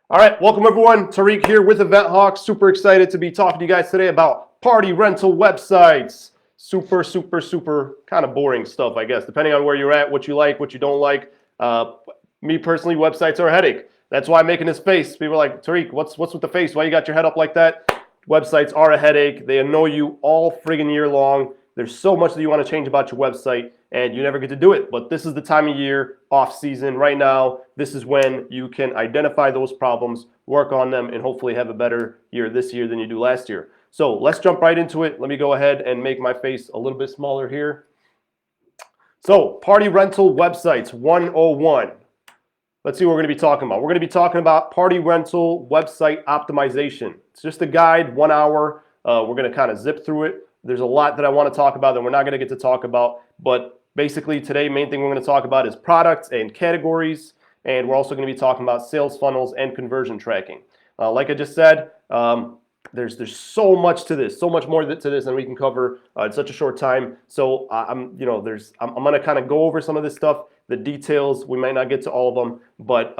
All right, welcome everyone. Tariq here with Event Hawk. Super excited to be talking to you guys today about party rental websites. Super kind of boring stuff, I guess, depending on where you're at, what you like, what you don't like. Me personally, websites are a headache. That's why I'm making this face. People are like, Tariq, what's with the face? Why you got your head up like that? Websites are a headache. They annoy you all friggin' year long. There's so much that you want to change about your website and you never get to do it. But this is the time of year, off season, right now. This is when you can identify those problems, work on them, and hopefully have a better year this year than you do last year. So let's jump right into it. Let me go ahead and make my face a little bit smaller here. So party rental websites 101. Let's see what we're going to be talking about. We're going to be talking about party rental website optimization. It's just a guide, 1 hour. We're going to kind of zip through it. There's a lot that I want to talk about that we're not going to get to talk about, but basically today, main thing we're going to talk about is products and categories, and we're also going to be talking about sales funnels and conversion tracking. Like I just said, there's so much to this, so much more to this than we can cover in such a short time. So I'm going to kind of go over some of this stuff, the details. We might not get to all of them, but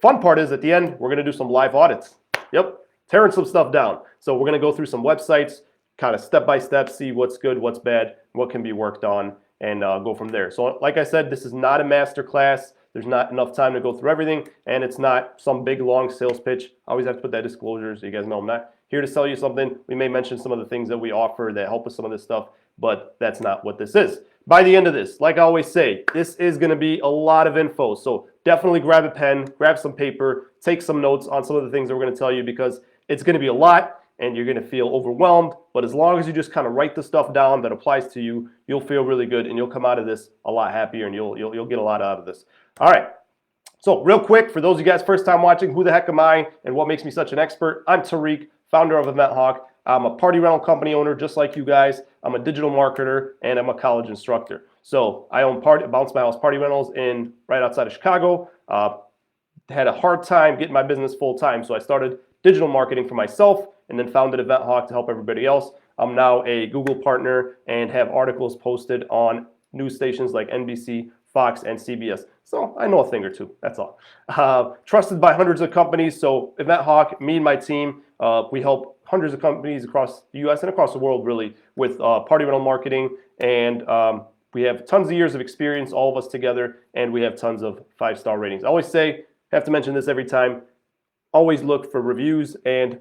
fun part is at the end we're going to do some live audits. Yep, tearing some stuff down. So we're going to go through some websites, kind of step by step, see what's good, what's bad, what can be worked on, and go from there. So like I said, this is not a master class. There's not enough time to go through everything, and it's not some big long sales pitch. I always have to put that disclosure so you guys know I'm not here to sell you something. We may mention some of the things that we offer that help with some of this stuff, but that's not what this is. By the end of this, like I always say, this is going to be a lot of info. So definitely grab a pen, grab some paper, take some notes on some of the things that we're going to tell you, because it's going to be a lot and you're going to feel overwhelmed. But as long as you just kind of write the stuff down that applies to you, you'll feel really good and you'll come out of this a lot happier, and you'll get a lot out of this. All right. So real quick, for those of you guys first time watching, who the heck am I and what makes me such an expert? I'm Tariq, founder of Event Hawk. I'm a party rental company owner just like you guys. I'm a digital marketer and I'm a college instructor. So I own Bounce My House Party Rentals right outside of Chicago. Had a hard time getting my business full time, so I started digital marketing for myself and then founded Event Hawk to help everybody else. I'm now a Google partner and have articles posted on news stations like NBC, Fox, and CBS. So I know a thing or two, that's all. Trusted by hundreds of companies. So Event Hawk, me and my team, we help hundreds of companies across the US and across the world really with party rental marketing. And we have tons of years of experience, all of us together, and we have tons of 5-star ratings. I always say, have to mention this every time, always look for reviews and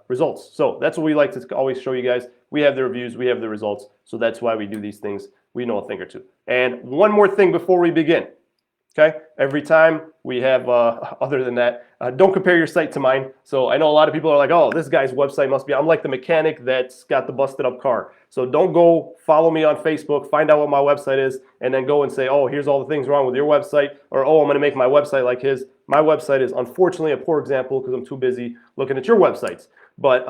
results. So that's what we like to always show you guys. We have the reviews, we have the results. So that's why we do these things. We know a thing or two. And one more thing before we begin. Okay, every time we have, other than that, don't compare your site to mine. So I know a lot of people are like, oh, this guy's website must be, I'm like the mechanic that's got the busted up car. So don't go follow me on Facebook, find out what my website is, and then go and say, oh, here's all the things wrong with your website, or oh, I'm going to make my website like his. My website is unfortunately a poor example because I'm too busy looking at your websites. But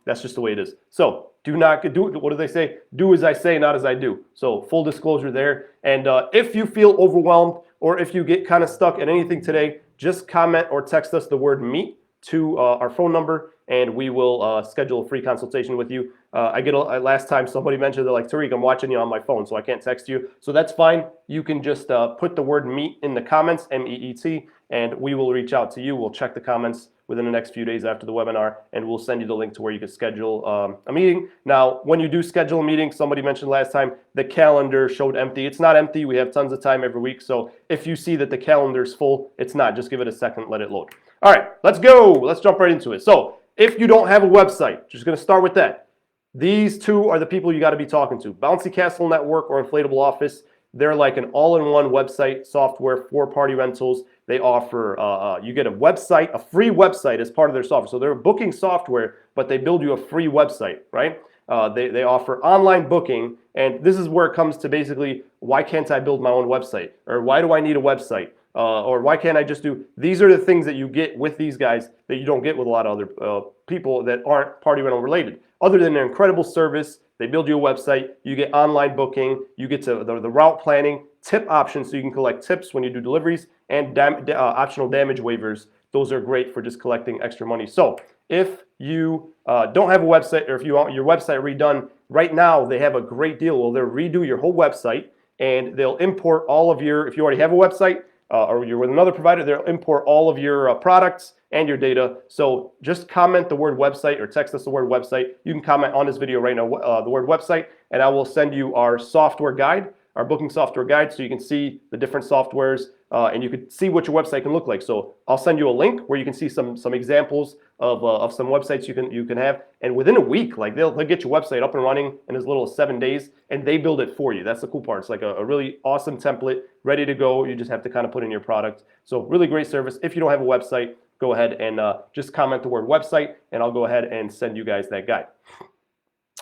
that's just the way it is. So do not do, what do they say? Do as I say, not as I do. So full disclosure there. And if you feel overwhelmed, or if you get kind of stuck at anything today, just comment or text us the word meet to our phone number, and we will schedule a free consultation with you. Last time somebody mentioned, they're like, Tariq, I'm watching you on my phone, so I can't text you. So that's fine. You can just put the word meet in the comments, MEET, and we will reach out to you. We'll check the comments within the next few days after the webinar, and we'll send you the link to where you can schedule a meeting. Now, when you do schedule a meeting, somebody mentioned last time, the calendar showed empty. It's not empty. We have tons of time every week. So if you see that the calendar is full, it's not. Just give it a second, let it load. All right, let's go. Let's jump right into it. So if you don't have a website, just going to start with that. These two are the people you got to be talking to. Bouncy Castle Network or Inflatable Office. They're like an all-in-one website software for party rentals. They offer, you get a website, a free website as part of their software. So they're a booking software, but they build you a free website, right? They offer online booking, and this is where it comes to basically, why can't I build my own website? Or why do I need a website? Or why can't I just do, these are the things that you get with these guys that you don't get with a lot of other people that aren't party rental related. Other than their incredible service, they build you a website, you get online booking, you get to the route planning, tip options so you can collect tips when you do deliveries, and optional damage waivers. Those are great for just collecting extra money. So if you don't have a website, or if you want your website redone, right now they have a great deal. Well, they'll redo your whole website, and they'll import all of your, if you already have a website, or you're with another provider, they'll import all of your products and your data. So just comment the word website or text us the word website. You can comment on this video right now, the word website, and I will send you our software guide, our booking software guide, so you can see the different softwares and you can see what your website can look like. So I'll send you a link where you can see some examples of some websites you can have, and within a week, like they'll get your website up and running in as little as 7 days, and they build it for you. That's the cool part. It's like a really awesome template ready to go. You just have to kind of put in your product. So really great service. If you don't have a website, go ahead and just comment the word website, and I'll go ahead and send you guys that guide.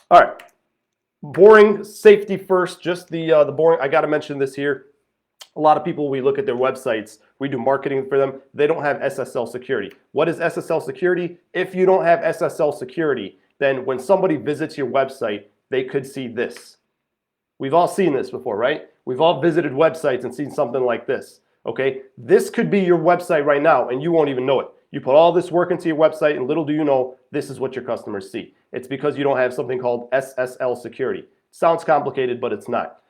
All right. Boring, safety first, just the boring. I got to mention this here. A lot of people, we look at their websites, we do marketing for them, they don't have SSL security. What is SSL security? If you don't have SSL security, then when somebody visits your website, they could see this. We've all seen this before, right? We've all visited websites and seen something like this, okay? This could be your website right now, and you won't even know it. You put all this work into your website, and little do you know, this is what your customers see. It's because you don't have something called SSL security. Sounds complicated, but it's not.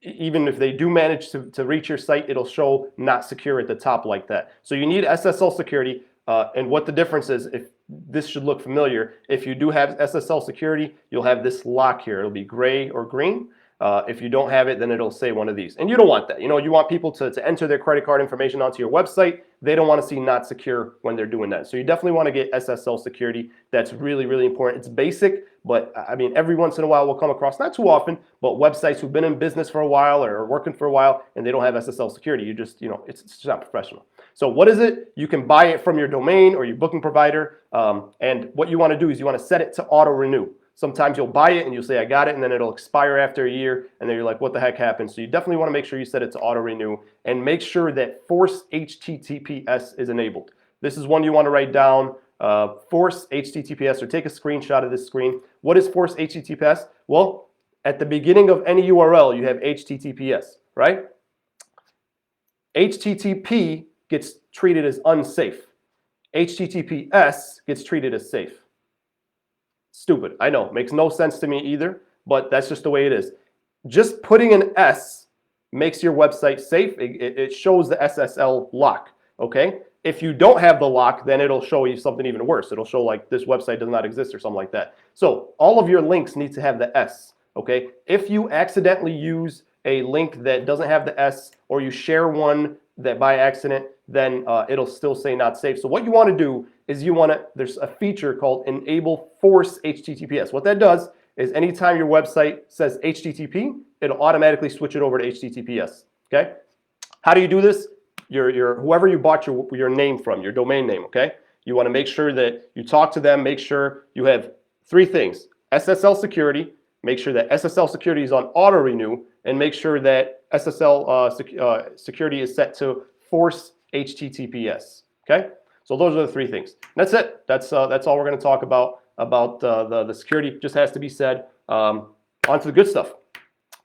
Even if they do manage to reach your site, it'll show not secure at the top like that. So you need SSL security, and what the difference is, if this should look familiar, if you do have SSL security, you'll have this lock here. It'll be gray or green. If you don't have it, then it'll say one of these. And you don't want that. You know, you want people to enter their credit card information onto your website. They don't want to see not secure when they're doing that. So you definitely want to get SSL security. That's really, really important. It's basic, but I mean, every once in a while we'll come across, not too often, but websites who've been in business for a while or are working for a while and they don't have SSL security. You just, you know, it's just not professional. So what is it? You can buy it from your domain or your booking provider. And what you want to do is you want to set it to auto renew. Sometimes you'll buy it and you'll say, I got it, and then it'll expire after a year, and then you're like, what the heck happened? So you definitely want to make sure you set it to auto renew and make sure that force HTTPS is enabled. This is one you want to write down, force HTTPS, or take a screenshot of this screen. What is force HTTPS? Well, at the beginning of any URL, you have HTTPS, right? HTTP gets treated as unsafe. HTTPS gets treated as safe. Stupid, I know, makes no sense to me either, but that's just the way it is. Just putting an S makes your website safe. It shows the SSL lock, okay? If you don't have the lock, then it'll show you something even worse. It'll show like this website does not exist or something like that. So all of your links need to have the S, okay? If you accidentally use a link that doesn't have the S, or you share one that by accident, then it'll still say not safe. So what you want to do is there's a feature called Enable Force HTTPS. What that does is anytime your website says HTTP, it'll automatically switch it over to HTTPS, okay? How do you do this? Whoever you bought your name from, your domain name, okay? You want to make sure that you talk to them, make sure you have 3 things. SSL security, make sure that SSL security is on auto renew, and make sure that SSL security is set to force HTTPS, okay? So those are the 3 things. That's it. That's all we're going to talk about the security. Just has to be said. On to the good stuff.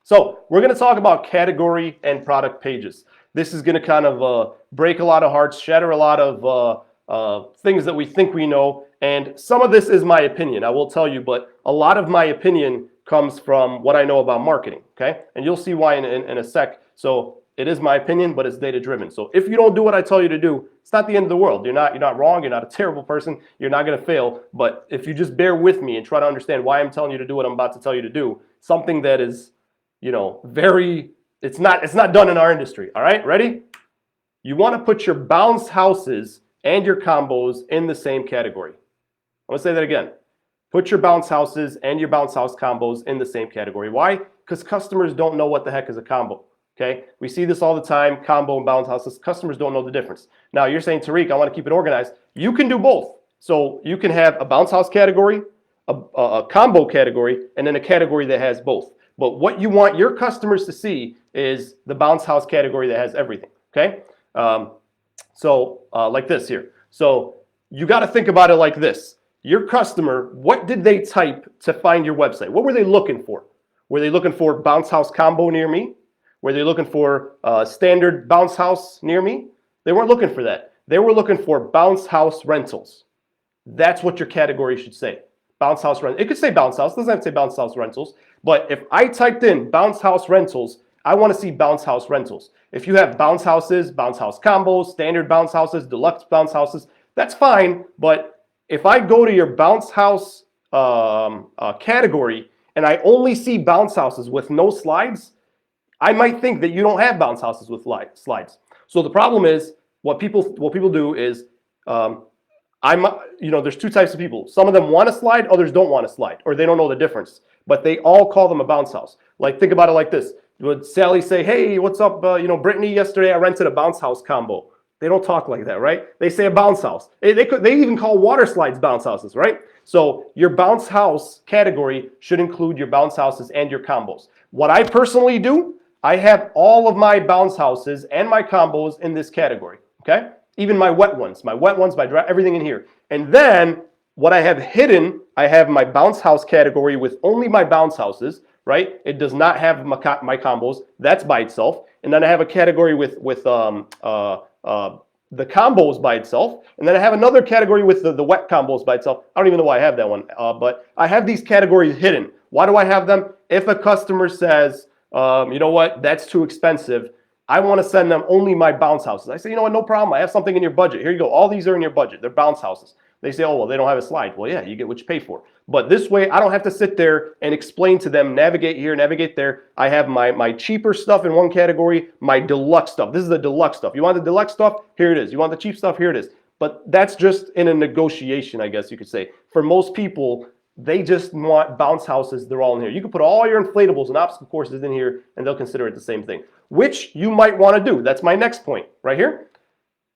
So we're going to talk about category and product pages. This is going to kind of break a lot of hearts, shatter a lot of things that we think we know. And some of this is my opinion, I will tell you, but a lot of my opinion comes from what I know about marketing, okay? And you'll see why in a sec. So it is my opinion, but it's data driven. So if you don't do what I tell you to do, it's not the end of the world. You're not wrong. You're not a terrible person. You're not going to fail. But if you just bear with me and try to understand why I'm telling you to do what I'm about to tell you to do, something that is, you know, it's not done in our industry. All right, ready? You want to put your bounce houses and your combos in the same category. I'm going to say that again. Put your bounce houses and your bounce house combos in the same category. Why? Because customers don't know what the heck is a combo. Okay, we see this all the time, combo and bounce houses. Customers don't know the difference. Now you're saying, Tariq, I want to keep it organized. You can do both. So you can have a bounce house category, a combo category, and then a category that has both. But what you want your customers to see is the bounce house category that has everything. Okay, like this here. So you got to think about it like this. Your customer, what did they type to find your website? What were they looking for? Were they looking for bounce house combo near me? Were they looking for standard bounce house near me? They weren't looking for that. They were looking for bounce house rentals. That's what your category should say. Bounce house rentals. It could say bounce house. It doesn't have to say bounce house rentals. But if I typed in bounce house rentals, I want to see bounce house rentals. If you have bounce houses, bounce house combos, standard bounce houses, deluxe bounce houses, that's fine. But if I go to your bounce house category and I only see bounce houses with no slides, I might think that you don't have bounce houses with slides. So the problem is what people do is there's two types of people. Some of them want a slide, others don't want a slide, or they don't know the difference. But they all call them a bounce house. Like, think about it like this. Would Sally say, hey, what's up, Brittany, yesterday I rented a bounce house combo. They don't talk like that, right? They say a bounce house. They even call water slides bounce houses, right? So your bounce house category should include your bounce houses and your combos. What I personally do, I have all of my bounce houses and my combos in this category, okay? Even my wet ones, my dry, everything in here. And then what I have hidden, I have my bounce house category with only my bounce houses, right? It does not have my combos. That's by itself. And then I have a category with the combos by itself. And then I have another category with the wet combos by itself. I don't even know why I have that one, but I have these categories hidden. Why do I have them? If a customer says, you know what, that's too expensive, I want to send them only my bounce houses. I say, you know what, no problem. I have something in your budget. Here you go. All these are in your budget. They're bounce houses. They say, oh, well, they don't have a slide. Well, yeah, you get what you pay for. But this way, I don't have to sit there and explain to them, navigate here, navigate there. I have my cheaper stuff in one category, my deluxe stuff. This is the deluxe stuff. You want the deluxe stuff? Here it is. You want the cheap stuff? Here it is. But that's just in a negotiation, I guess you could say. For most people, they just want bounce houses. They're all in here. You can put all your inflatables and obstacle courses in here, and they'll consider it the same thing, which you might want to do. That's my next point right here.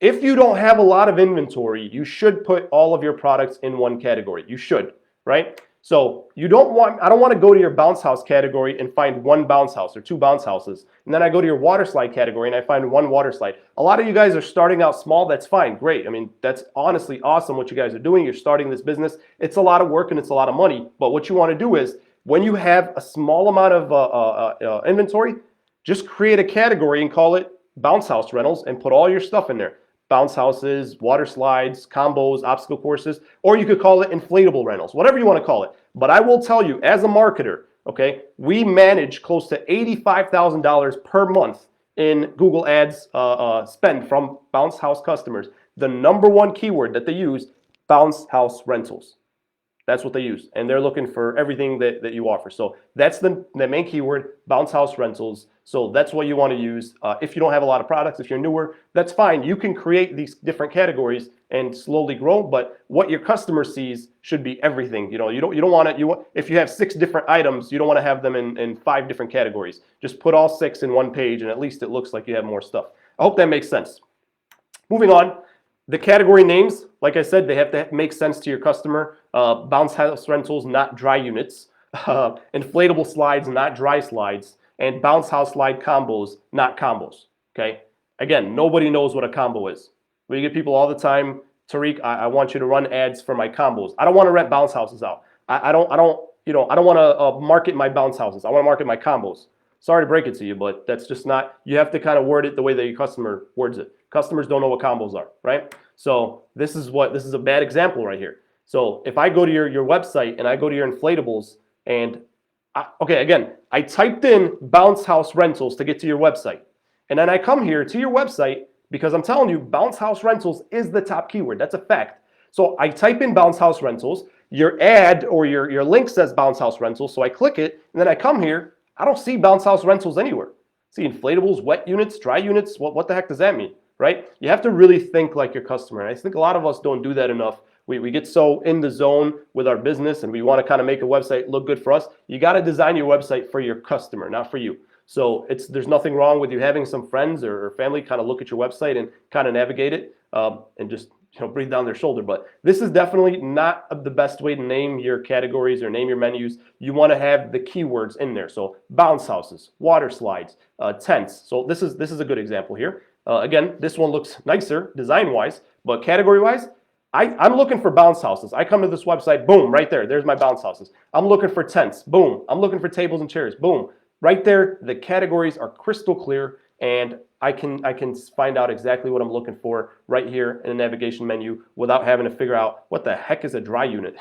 If you don't have a lot of inventory, you should put all of your products in one category. You should, right? So I don't want to go to your bounce house category and find one bounce house or two bounce houses. And then I go to your water slide category and I find one water slide. A lot of you guys are starting out small. That's fine. Great. I mean, that's honestly awesome what you guys are doing. You're starting this business. It's a lot of work and it's a lot of money. But what you want to do is when you have a small amount of inventory, just create a category and call it bounce house rentals and put all your stuff in there. Bounce houses, water slides, combos, obstacle courses, or you could call it inflatable rentals, whatever you want to call it. But I will tell you, as a marketer, okay, we manage close to $85,000 per month in Google Ads spend from bounce house customers. The number one keyword that they use, bounce house rentals. That's what they use. And they're looking for everything that you offer. So that's the main keyword, bounce house rentals. So that's what you want to use. If you don't have a lot of products, if you're newer, that's fine. You can create these different categories and slowly grow, but what your customer sees should be everything. You don't want it. If you have 6 different items, you don't want to have them in 5 different categories. Just put all 6 in one page and at least it looks like you have more stuff. I hope that makes sense. Moving on. The category names, like I said, they have to make sense to your customer. Bounce house rentals, not dry units. Inflatable slides, not dry slides. And bounce house slide combos, not combos. Okay. Again, nobody knows what a combo is. We get people all the time, Tariq, I want you to run ads for my combos. I don't want to rent bounce houses out. I don't want to market my bounce houses. I want to market my combos. Sorry to break it to you, but that's just not, you have to kind of word it the way that your customer words it. Customers don't know what combos are, right? So this is a bad example right here. So if I go to your website and I go to your inflatables and, I typed in bounce house rentals to get to your website. And then I come here to your website because I'm telling you, bounce house rentals is the top keyword. That's a fact. So I type in bounce house rentals, your ad or your link says bounce house rentals. So I click it and then I come here. I don't see bounce house rentals anywhere. See inflatables, wet units, dry units. What the heck does that mean, right? You have to really think like your customer. And I think a lot of us don't do that enough. We get so in the zone with our business and we want to kind of make a website look good for us. You got to design your website for your customer, not for you. So there's nothing wrong with you having some friends or family kind of look at your website and kind of navigate it and just breathe down their shoulder. But this is definitely not the best way to name your categories or name your menus. You want to have the keywords in there. So bounce houses, water slides, tents. So this is a good example here. Again, this one looks nicer design-wise, but category-wise, I'm looking for bounce houses. I come to this website, boom, right there. There's my bounce houses. I'm looking for tents, boom. I'm looking for tables and chairs, boom. Right there, the categories are crystal clear, and I can find out exactly what I'm looking for right here in the navigation menu without having to figure out what the heck is a dry unit,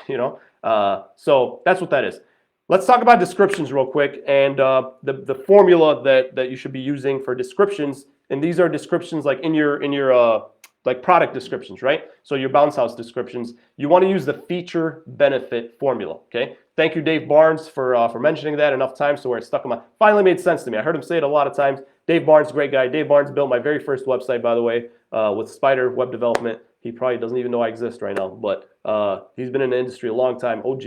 So that's what that is. Let's talk about descriptions real quick, and the formula that you should be using for descriptions. And these are descriptions like in your like product descriptions, right? So your bounce house descriptions. You want to use the feature benefit formula. Okay. Thank you, Dave Barnes, for mentioning that enough times to where it stuck in my. Finally made sense to me. I heard him say it a lot of times. Dave Barnes, great guy. Dave Barnes built my very first website, by the way, with Spider web development. He probably doesn't even know I exist right now, but he's been in the industry a long time. OG.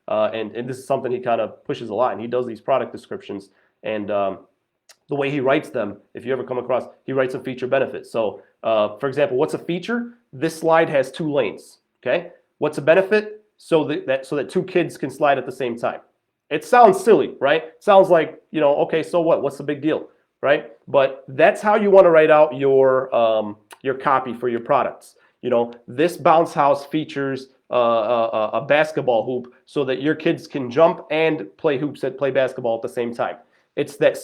And this is something he kind of pushes a lot, and he does these product descriptions, and the way he writes them, if you ever come across, he writes a feature benefit. So for example, what's a feature? This slide has 2 lanes, okay? What's a benefit? So that 2 kids can slide at the same time. It sounds silly, right? It sounds like, you know, okay, so what? What's the big deal, right? But that's how you want to write out your copy for your products. You know, this bounce house features a basketball hoop so that your kids can jump and play hoops and play basketball at the same time. It's that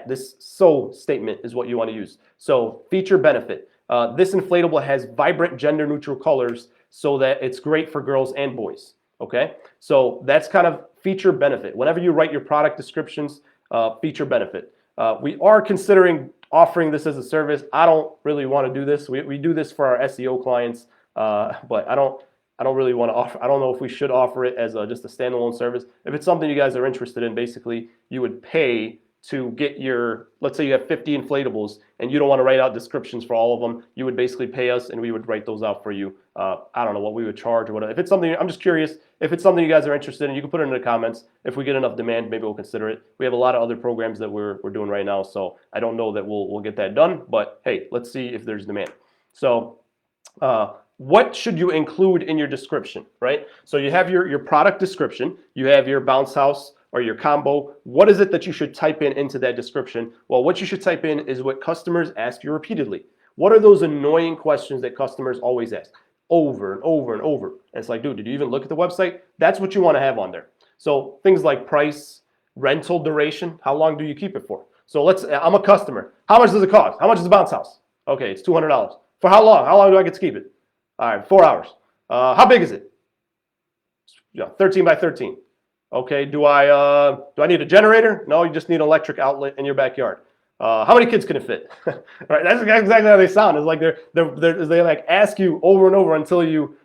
this so statement is what you want to use. So feature benefit. This inflatable has vibrant gender neutral colors so that it's great for girls and boys. Okay, so that's kind of feature benefit. Whenever you write your product descriptions, feature benefit. We are considering offering this as a service. I don't really want to do this. We do this for our SEO clients, but I don't really want to offer. I don't know if we should offer it as just a standalone service. If it's something you guys are interested in, basically you would pay to get your, let's say you have 50 inflatables and you don't want to write out descriptions for all of them, you would basically pay us and we would write those out for you. I don't know what we would charge or whatever. If it's something, I'm just curious, if it's something you guys are interested in, you can put it in the comments. If we get enough demand, maybe we'll consider it. We have a lot of other programs that we're doing right now, so I don't know that we'll get that done, but hey, let's see if there's demand. So what should you include in your description, right? So you have your product description, you have your bounce house or your combo. What is it that you should type into that description? Well, what you should type in is what customers ask you repeatedly. What are those annoying questions that customers always ask over and over and over? And it's like, dude, did you even look at the website? That's what you want to have on there. So things like price, rental duration, how long do you keep it for? So I'm a customer. How much does it cost? How much is the bounce house? Okay, it's $200. For how long? How long do I get to keep it? All right, 4 hours. How big is it? Yeah, 13 by 13. Okay, do I need a generator? No, you just need an electric outlet in your backyard. How many kids can it fit? Right, that's exactly how they sound. It's like they like ask you over and over until you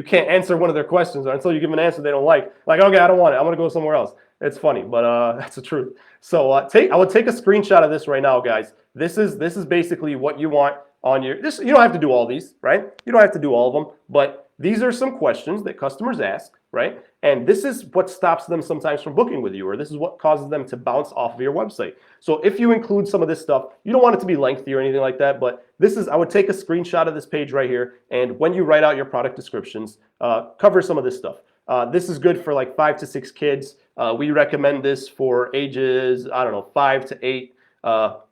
can't answer one of their questions, or until you give them an answer they don't like. Like, okay, I don't want it. I'm gonna go somewhere else. It's funny, but that's the truth. So I would take a screenshot of this right now, guys. This is basically what you want on your. You don't have to do all these, right? You don't have to do all of them, but these are some questions that customers ask, right? And this is what stops them sometimes from booking with you, or this is what causes them to bounce off of your website. So if you include some of this stuff, you don't want it to be lengthy or anything like that, but I would take a screenshot of this page right here, and when you write out your product descriptions, cover some of this stuff. This is good for like 5 to 6 kids. We recommend this for ages, I don't know, 5 to 8.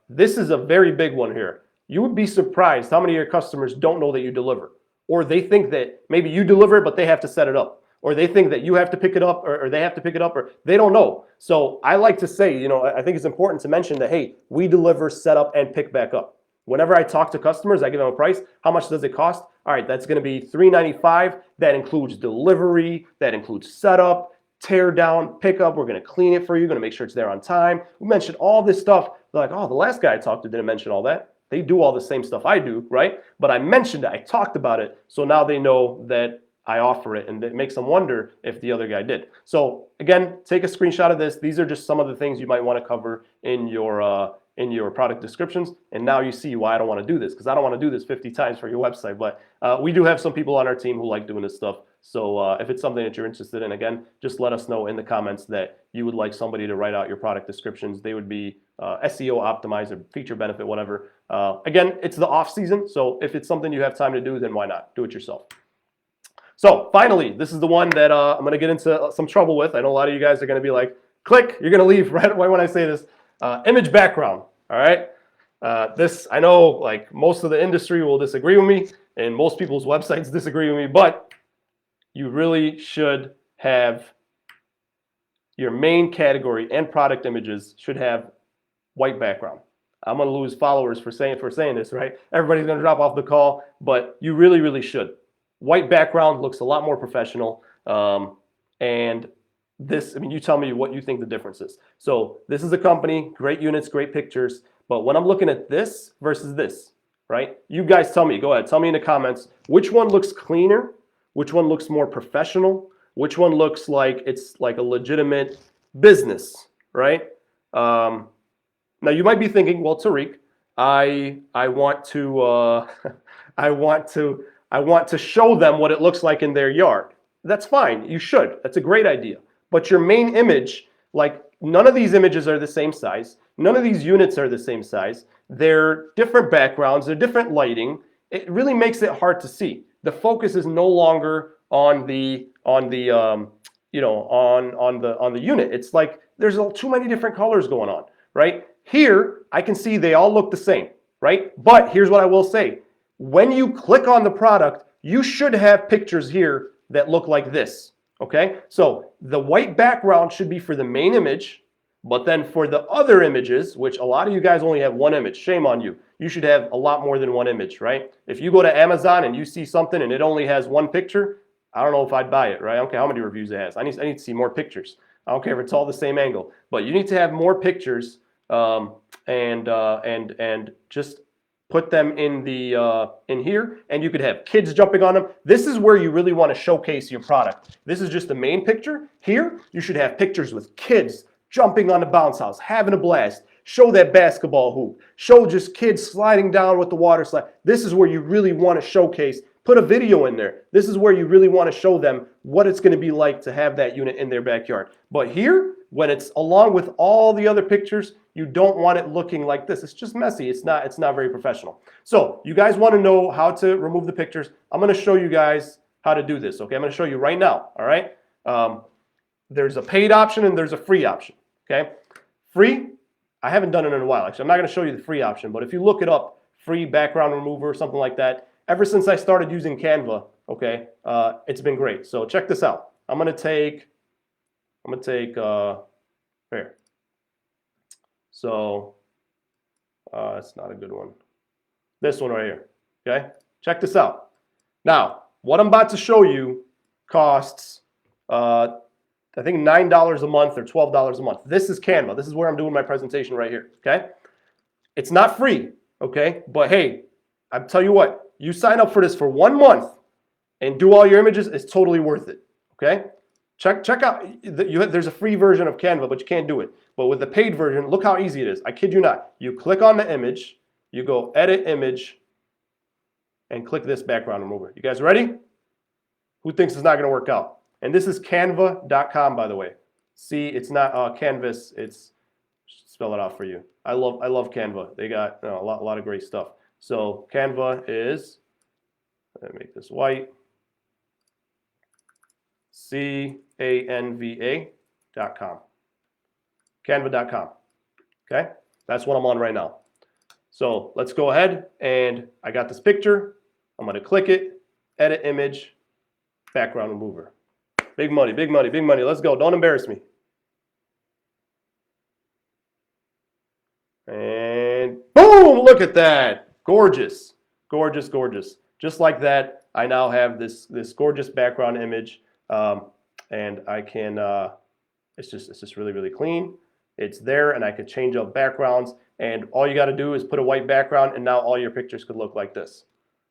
This is a very big one here. You would be surprised how many of your customers don't know that you deliver, or they think that maybe you deliver, but they have to set it up, or they think that you have to pick it up, or they have to pick it up, or they don't know. So I like to say, I think it's important to mention that, hey, we deliver, set up, and pick back up. Whenever I talk to customers, I give them a price. How much does it cost? All right, that's going to be $395. That includes delivery, that includes setup, tear down, pickup. We're going to clean it for you, going to make sure it's there on time. We mentioned all this stuff. They're like, oh, the last guy I talked to didn't mention all that. They do all the same stuff I do, right? But I mentioned it, I talked about it, so now they know that I offer it, and it makes them wonder if the other guy did. So again, take a screenshot of this. These are just some of the things you might want to cover in your product descriptions, and now you see why I don't want to do this, because I don't want to do this 50 times for your website, but we do have some people on our team who like doing this stuff. So if it's something that you're interested in, again, just let us know in the comments that you would like somebody to write out your product descriptions. They would be SEO optimized or feature benefit, whatever. Again, it's the off season, so if it's something you have time to do, then why not? Do it yourself. So finally, this is the one that I'm going to get into some trouble with. I know a lot of you guys are going to be like, click, you're going to leave right away when I say this. Image background, all right? This, I know like most of the industry will disagree with me, and most people's websites disagree with me, but you really should have your main category and product images should have white background. I'm going to lose followers for saying this, right? Everybody's going to drop off the call, but you really, really should. White background looks a lot more professional, and this, I mean, you tell me what you think the difference is. So this is a company, great units, great pictures, but when I'm looking at this versus this, right? You guys tell me, go ahead, tell me in the comments, which one looks cleaner, which one looks more professional, which one looks like it's like a legitimate business, right? Now you might be thinking, well, Tariq, I want to I want to show them what it looks like in their yard. That's fine. You should. That's a great idea. But your main image, like none of these images are the same size. None of these units are the same size. They're different backgrounds. They're different lighting. It really makes it hard to see. The focus is no longer on the you know, on the unit. It's like there's too many different colors going on, right? Here, I can see they all look the same, right? But here's what I will say. When you click on the product, you should have pictures here that look like this, okay? So the white background should be for the main image, but then for the other images, which a lot of you guys only have one image, shame on you. You should have a lot more than one image, right? If you go to Amazon and you see something and it only has one picture, I don't know if I'd buy it, right? I don't care how many reviews it has. I need to see more pictures. I don't care if it's all the same angle, but you need to have more pictures and just put them in the in here, and you could have kids jumping on them. This is where you really want to showcase your product. This is just the main picture. Here, you should have pictures with kids jumping on the bounce house, having a blast. Show that basketball hoop. Show just kids sliding down with the water slide. This is where you really want to showcase. Put a video in there. This is where you really want to show them what it's going to be like to have that unit in their backyard. But here, when it's along with all the other pictures, you don't want it looking like this. It's just messy. It's not very professional. So you guys want to know how to remove the pictures. I'm going to show you guys how to do this. Okay, I'm going to show you right now. All right. There's a paid option and there's a free option. Okay. Free, I haven't done it in a while. Actually, I'm not going to show you the free option, but if you look it up, free background remover, something like that, ever since I started using Canva, okay, it's been great. So check this out. I'm gonna take here. So it's not a good one. This one right here. Okay, check this out. Now, what I'm about to show you costs I think $9 a month or $12 a month. This is Canva. This is where I'm doing my presentation right here. Okay, it's not free. Okay, but hey, I tell you what. You sign up for this for 1 month and do all your images, it's totally worth it, okay? Check out, there's a free version of Canva, but you can't do it. But with the paid version, look how easy it is. I kid you not. You click on the image, you go edit image, and click this background remover. You guys ready? Who thinks it's not gonna work out? And this is canva.com, by the way. See, it's not Canvas, it's, spell it out for you. I love Canva. They got a lot of great stuff. So Canva is, let me make this white, Canva.com. Canva.com. Okay, that's what I'm on right now. So let's go ahead, and I got this picture. I'm gonna click it, edit image, background remover. Big money, big money, big money. Let's go. Don't embarrass me. And boom, look at that. Gorgeous, gorgeous, gorgeous. Just like that, I now have this gorgeous background image, and I can. It's just really, really clean. It's there, and I could change up backgrounds. And all you got to do is put a white background, and now all your pictures could look like this.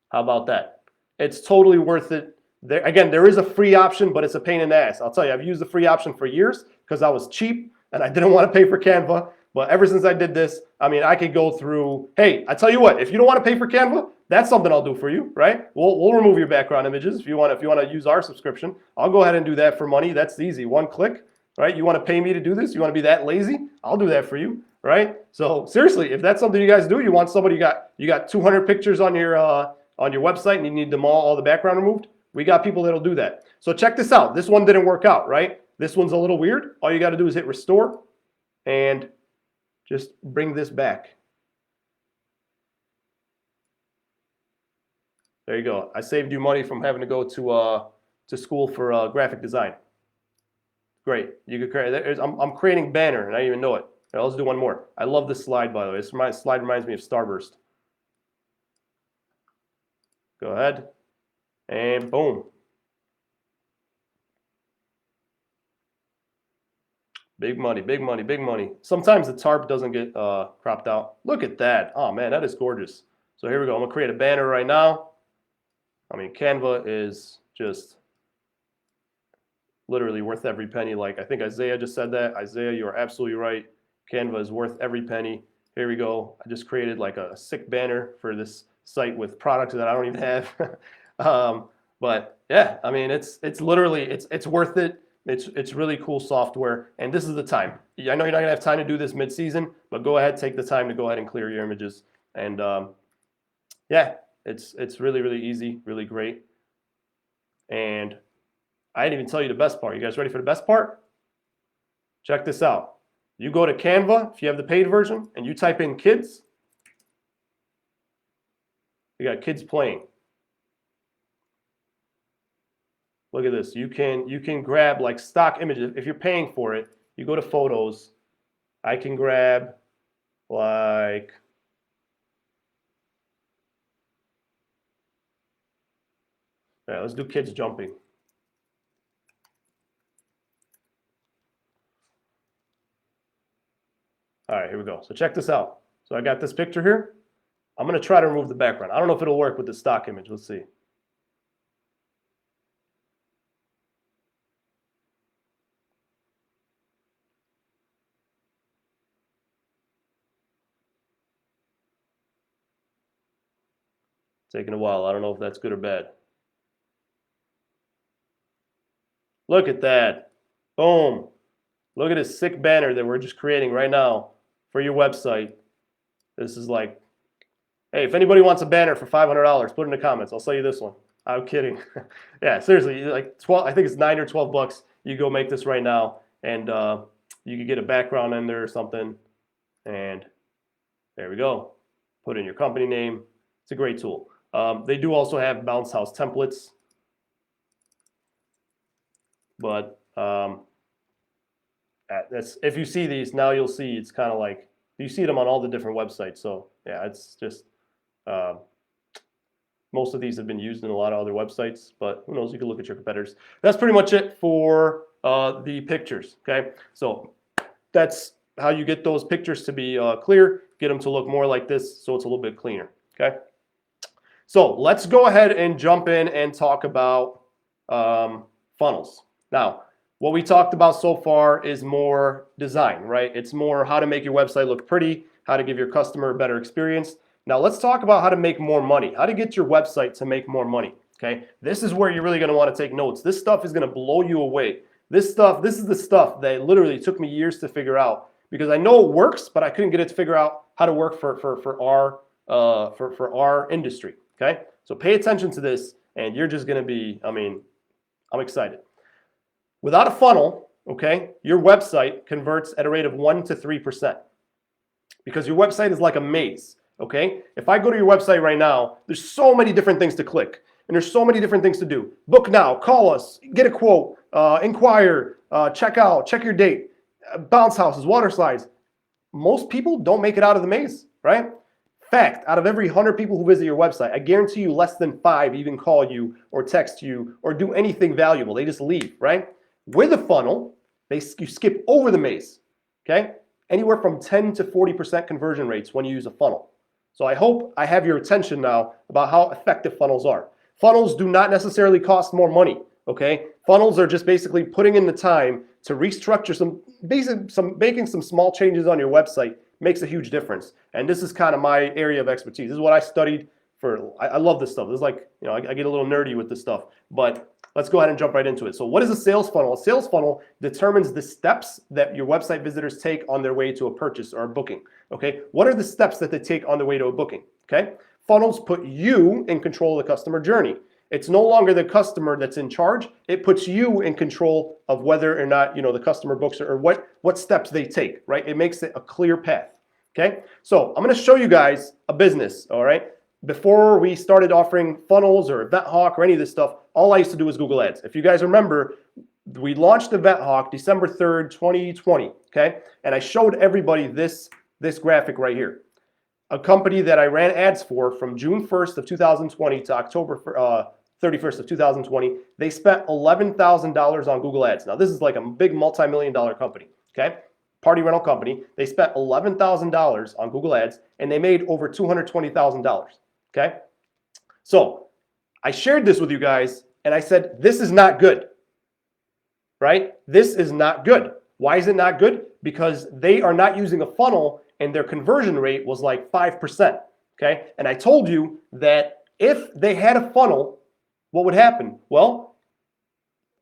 How about that? It's totally worth it. Again, there is a free option, but it's a pain in the ass. I'll tell you, I've used the free option for years because I was cheap and I didn't want to pay for Canva. But ever since I did this, I mean, I could go through, hey, I tell you what, if you don't want to pay for Canva, that's something I'll do for you, right? We'll remove your background images if you want to use our subscription. I'll go ahead and do that for money. That's easy. One click, right? You want to pay me to do this? You want to be that lazy? I'll do that for you, right? So seriously, if that's something you guys do, you want somebody, you got 200 pictures on your website and you need them all the background removed, we got people that'll do that. So check this out. This one didn't work out, right? This one's a little weird. All you got to do is hit restore and just bring this back. There you go. I saved you money from having to go to school for graphic design. Great. You could create. I'm creating banner, and I didn't even know it. Right, let's do one more. I love this slide, by the way. This slide reminds me of Starburst. Go ahead, and boom. Big money, big money, big money. Sometimes the tarp doesn't get cropped out. Look at that. Oh man, that is gorgeous. So here we go. I'm gonna create a banner right now. I mean, Canva is just literally worth every penny. Like I think Isaiah just said that. Isaiah, you are absolutely right. Canva is worth every penny. Here we go. I just created like a sick banner for this site with products that I don't even have. But yeah, I mean, it's literally, it's worth it. It's really cool software, and this is the time. I know you're not gonna have time to do this mid-season, but go ahead, take the time to go ahead and clear your images. And yeah, it's really, really easy, really great. And I didn't even tell you the best part. You guys ready for the best part? Check this out. You go to Canva, if you have the paid version, and you type in kids, you got kids playing. Look at this. You can grab like stock images. If you're paying for it, you go to photos. I can grab like yeah, let's do kids jumping. All right, here we go. So check this out. So I got this picture here. I'm going to try to remove the background. I don't know if it'll work with the stock image. Let's see. Taking a while. I don't know if that's good or bad. Look at that. Boom. Look at this sick banner that we're just creating right now for your website. This is like, hey, if anybody wants a banner for $500, put it in the comments. I'll sell you this one. I'm kidding. Yeah, seriously, like 12, I think it's 9 or 12 bucks. You go make this right now, and you can get a background in there or something. And there we go. Put in your company name. It's a great tool. They do also have bounce house templates, but if you see these now, you'll see it's kind of like you see them on all the different websites. So yeah, it's just most of these have been used in a lot of other websites, but who knows? You can look at your competitors. That's pretty much it for the pictures. Okay, so that's how you get those pictures to be clear. Get them to look more like this, so it's a little bit cleaner. Okay. So let's go ahead and jump in and talk about funnels. Now, what we talked about so far is more design, right? It's more how to make your website look pretty, how to give your customer a better experience. Now let's talk about how to make more money, how to get your website to make more money, okay? This is where you're really gonna wanna take notes. This stuff is gonna blow you away. This is the stuff that literally took me years to figure out because I know it works, but I couldn't get it to figure out how to work for our industry. Okay, so pay attention to this and you're just gonna be, I mean, I'm excited. Without a funnel, okay, your website converts at a rate of 1 to 3% because your website is like a maze, okay? If I go to your website right now, there's so many different things to click and there's so many different things to do. Book now, call us, get a quote, inquire, check out, check your date, bounce houses, water slides. Most people don't make it out of the maze, right? Fact, out of every 100 people who visit your website, I guarantee you less than 5 even call you or text you or do anything valuable. They just leave, right? With a funnel, you skip over the maze, okay? Anywhere from 10 to 40% conversion rates when you use a funnel. So I hope I have your attention now about how effective funnels are. Funnels do not necessarily cost more money, okay? Funnels are just basically putting in the time to restructure making some small changes on your website makes a huge difference. And this is kind of my area of expertise. This is what I studied for. I love this stuff. This is like, you know, I get a little nerdy with this stuff, but let's go ahead and jump right into it. So what is a sales funnel? A sales funnel determines the steps that your website visitors take on their way to a purchase or a booking. Okay. What are the steps that they take on their way to a booking? Okay. Funnels put you in control of the customer journey. It's no longer the customer that's in charge. It puts you in control of whether or not, you know, the customer books or what steps they take, right? It makes it a clear path, okay? So I'm gonna show you guys a business, all right? Before we started offering funnels or EventHawk or any of this stuff, all I used to do was Google Ads. If you guys remember, we launched EventHawk December 3rd, 2020, okay? And I showed everybody this graphic right here. A company that I ran ads for from June 1st of 2020 to October 31st of 2020, they spent $11,000 on Google Ads. Now this is like a big multi-million-dollar company, okay? Party rental company. They spent $11,000 on Google Ads and they made over $220,000, okay? So I shared this with you guys and I said, this is not good, right? This is not good. Why is it not good? Because they are not using a funnel and their conversion rate was like 5%, okay? And I told you that if they had a funnel, what would happen? Well,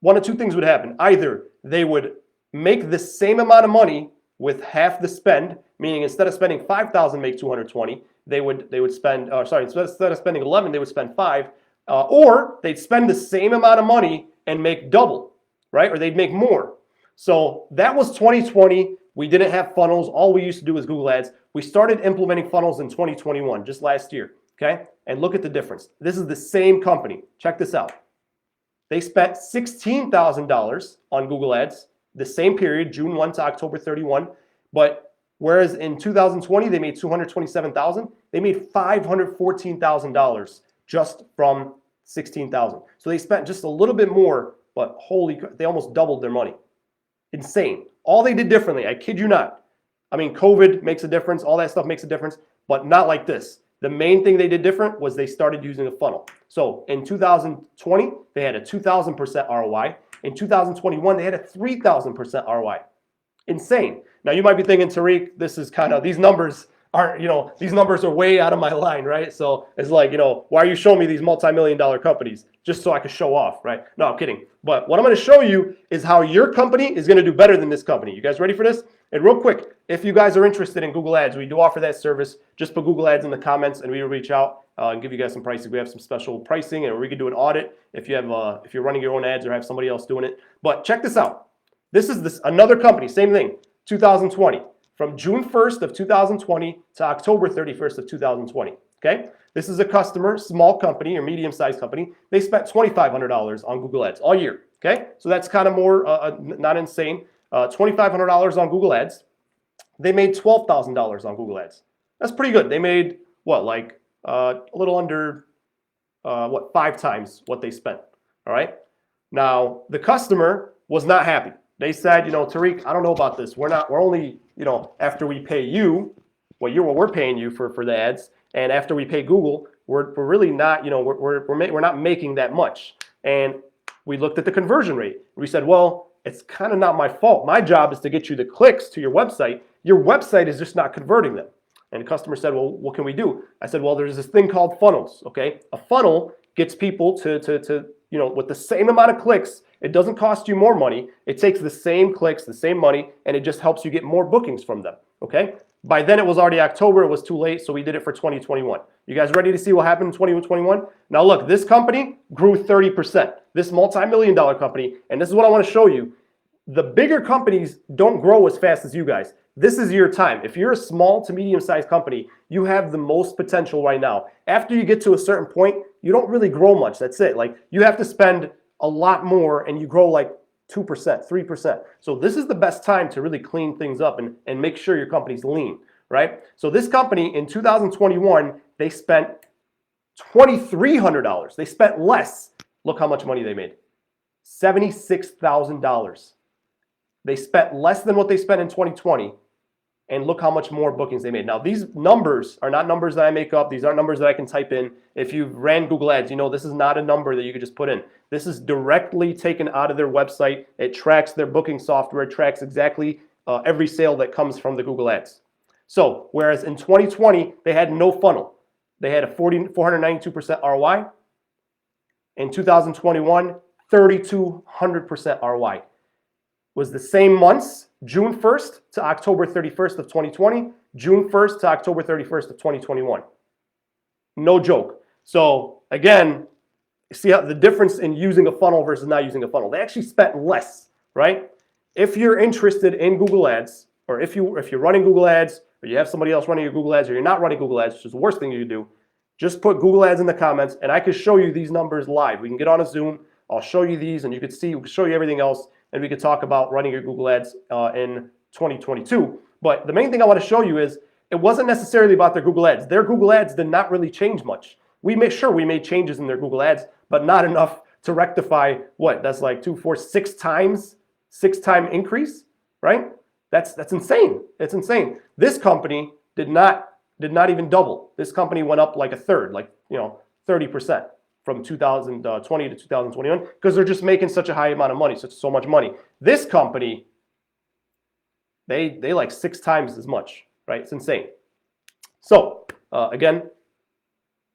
one of two things would happen. Either they would make the same amount of money with half the spend, meaning instead of spending 5,000, make 220. They would spend, instead of spending 11, they would spend 5, or they'd spend the same amount of money and make double, right? Or they'd make more. So that was 2020. We didn't have funnels. All we used to do was Google Ads. We started implementing funnels in 2021, just last year, okay? And look at the difference. This is the same company. Check this out. They spent $16,000 on Google Ads the same period, June 1 to October 31. But whereas in 2020, they made $227,000, they made $514,000 just from $16,000. So they spent just a little bit more, but they almost doubled their money. Insane. All they did differently, I kid you not. I mean, COVID makes a difference, all that stuff makes a difference, but not like this. The main thing they did different was they started using a funnel. So in 2020, they had a 2,000% ROI. In 2021, they had a 3,000% ROI. Insane. Now you might be thinking, Tariq, this is kind of, these numbers are way out of my line, right? So it's like, why are you showing me these multi-million-dollar companies? Just so I can show off, right? No, I'm kidding. But what I'm going to show you is how your company is going to do better than this company. You guys ready for this? And real quick, if you guys are interested in Google Ads, we do offer that service. Just put Google Ads in the comments and we will reach out and give you guys some pricing. We have some special pricing and we can do an audit if you're running your own ads or have somebody else doing it. But check this out. This is another company, same thing, 2020. From June 1st of 2020 to October 31st of 2020, okay? This is a customer, small company or medium-sized company. They spent $2,500 on Google Ads all year, okay? So that's kind of more, not insane. $2,500 on Google Ads. They made $12,000 on Google Ads. That's pretty good. They made, what, like a little under, 5 times what they spent, all right? Now, the customer was not happy. They said, Tariq, I don't know about this. We're only, after we pay you, what we're paying you for the ads, and after we pay Google, we're really not, we're not making that much. And we looked at the conversion rate. We said, well, it's kind of not my fault. My job is to get you the clicks to your website. Your website is just not converting them. And the customer said, well, what can we do? I said, well, there's this thing called funnels, okay? A funnel gets people to with the same amount of clicks. It doesn't cost you more money. It takes the same clicks, the same money, and it just helps you get more bookings from them, okay? By then it was already October, it was too late, so we did it for 2021. You guys ready to see what happened in 2021? Now look, this company grew 30%. This multi-million-dollar company, and this is what I want to show you. The bigger companies don't grow as fast as you guys. This is your time. If you're a small to medium-sized company, you have the most potential right now. After you get to a certain point, you don't really grow much. That's it. Like, you have to spend a lot more and you grow like 2%, 3%. So this is the best time to really clean things up and make sure your company's lean, right? So this company in 2021, they spent $2,300. They spent less. Look how much money they made. $76,000. They spent less than what they spent in 2020. And look how much more bookings they made. Now, these numbers are not numbers that I make up. These aren't numbers that I can type in. If you've ran Google Ads, this is not a number that you could just put in. This is directly taken out of their website. It tracks their booking software. It tracks exactly every sale that comes from the Google Ads. So, whereas in 2020, they had no funnel. They had a 492% ROI. In 2021, 3,200% ROI. Was the same months, June 1st to October 31st of 2020, June 1st to October 31st of 2021. No joke. So again, see how the difference in using a funnel versus not using a funnel. They actually spent less, right? If you're interested in Google Ads, or if you're running Google Ads, or you have somebody else running your Google Ads, or you're not running Google Ads, which is the worst thing you can do, just put Google Ads in the comments and I can show you these numbers live. We can get on a Zoom, I'll show you these and we can show you everything else. And we could talk about running your Google Ads in 2022. But the main thing I want to show you is it wasn't necessarily about their Google Ads. Their Google Ads did not really change much. We made changes in their Google Ads, but not enough to rectify what? That's like 6 time increase, right? That's insane. It's insane. This company did not even double. This company went up like a third, like 30% from 2020 to 2021 because they're just making such a high amount of money, so much money. This company, they like 6 times as much, right? It's insane. So again,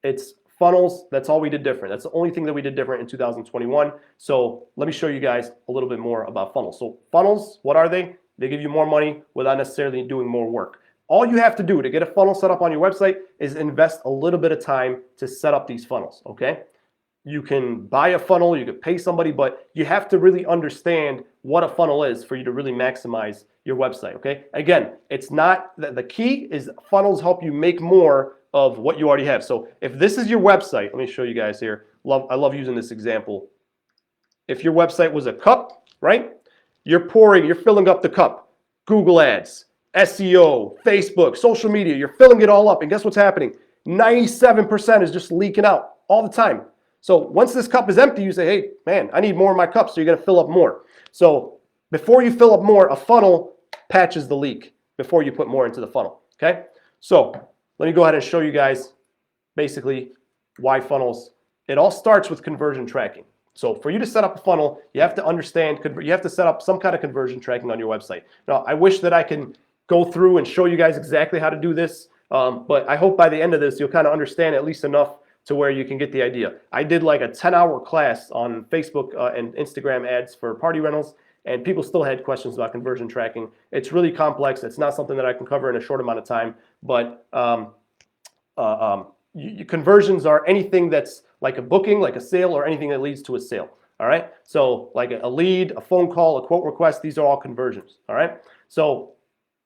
it's funnels. That's all we did different. That's the only thing that we did different in 2021. So let me show you guys a little bit more about funnels. So funnels, what are they? They give you more money without necessarily doing more work. All you have to do to get a funnel set up on your website is invest a little bit of time to set up these funnels, okay? You can buy a funnel, you could pay somebody, but you have to really understand what a funnel is for you to really maximize your website, okay? Again, it's not, the key is funnels help you make more of what you already have. So if this is your website, let me show you guys here. I love using this example. If your website was a cup, right? You're filling up the cup. Google Ads, SEO, Facebook, social media, you're filling it all up. And guess what's happening? 97% is just leaking out all the time. So once this cup is empty, you say, hey, man, I need more in my cup. So you're going to fill up more. So before you fill up more, a funnel patches the leak before you put more into the funnel, okay? So let me go ahead and show you guys basically why funnels. It all starts with conversion tracking. So for you to set up a funnel, you have to understand, you have to set up some kind of conversion tracking on your website. Now, I wish that I can go through and show you guys exactly how to do this, but I hope by the end of this, you'll kind of understand at least enough to where you can get the idea. I did like a 10-hour class on Facebook and Instagram ads for party rentals, and people still had questions about conversion tracking. It's really complex. It's not something that I can cover in a short amount of time, but conversions are anything that's like a booking, like a sale, or anything that leads to a sale, all right? So like a lead, a phone call, a quote request, these are all conversions, all right? So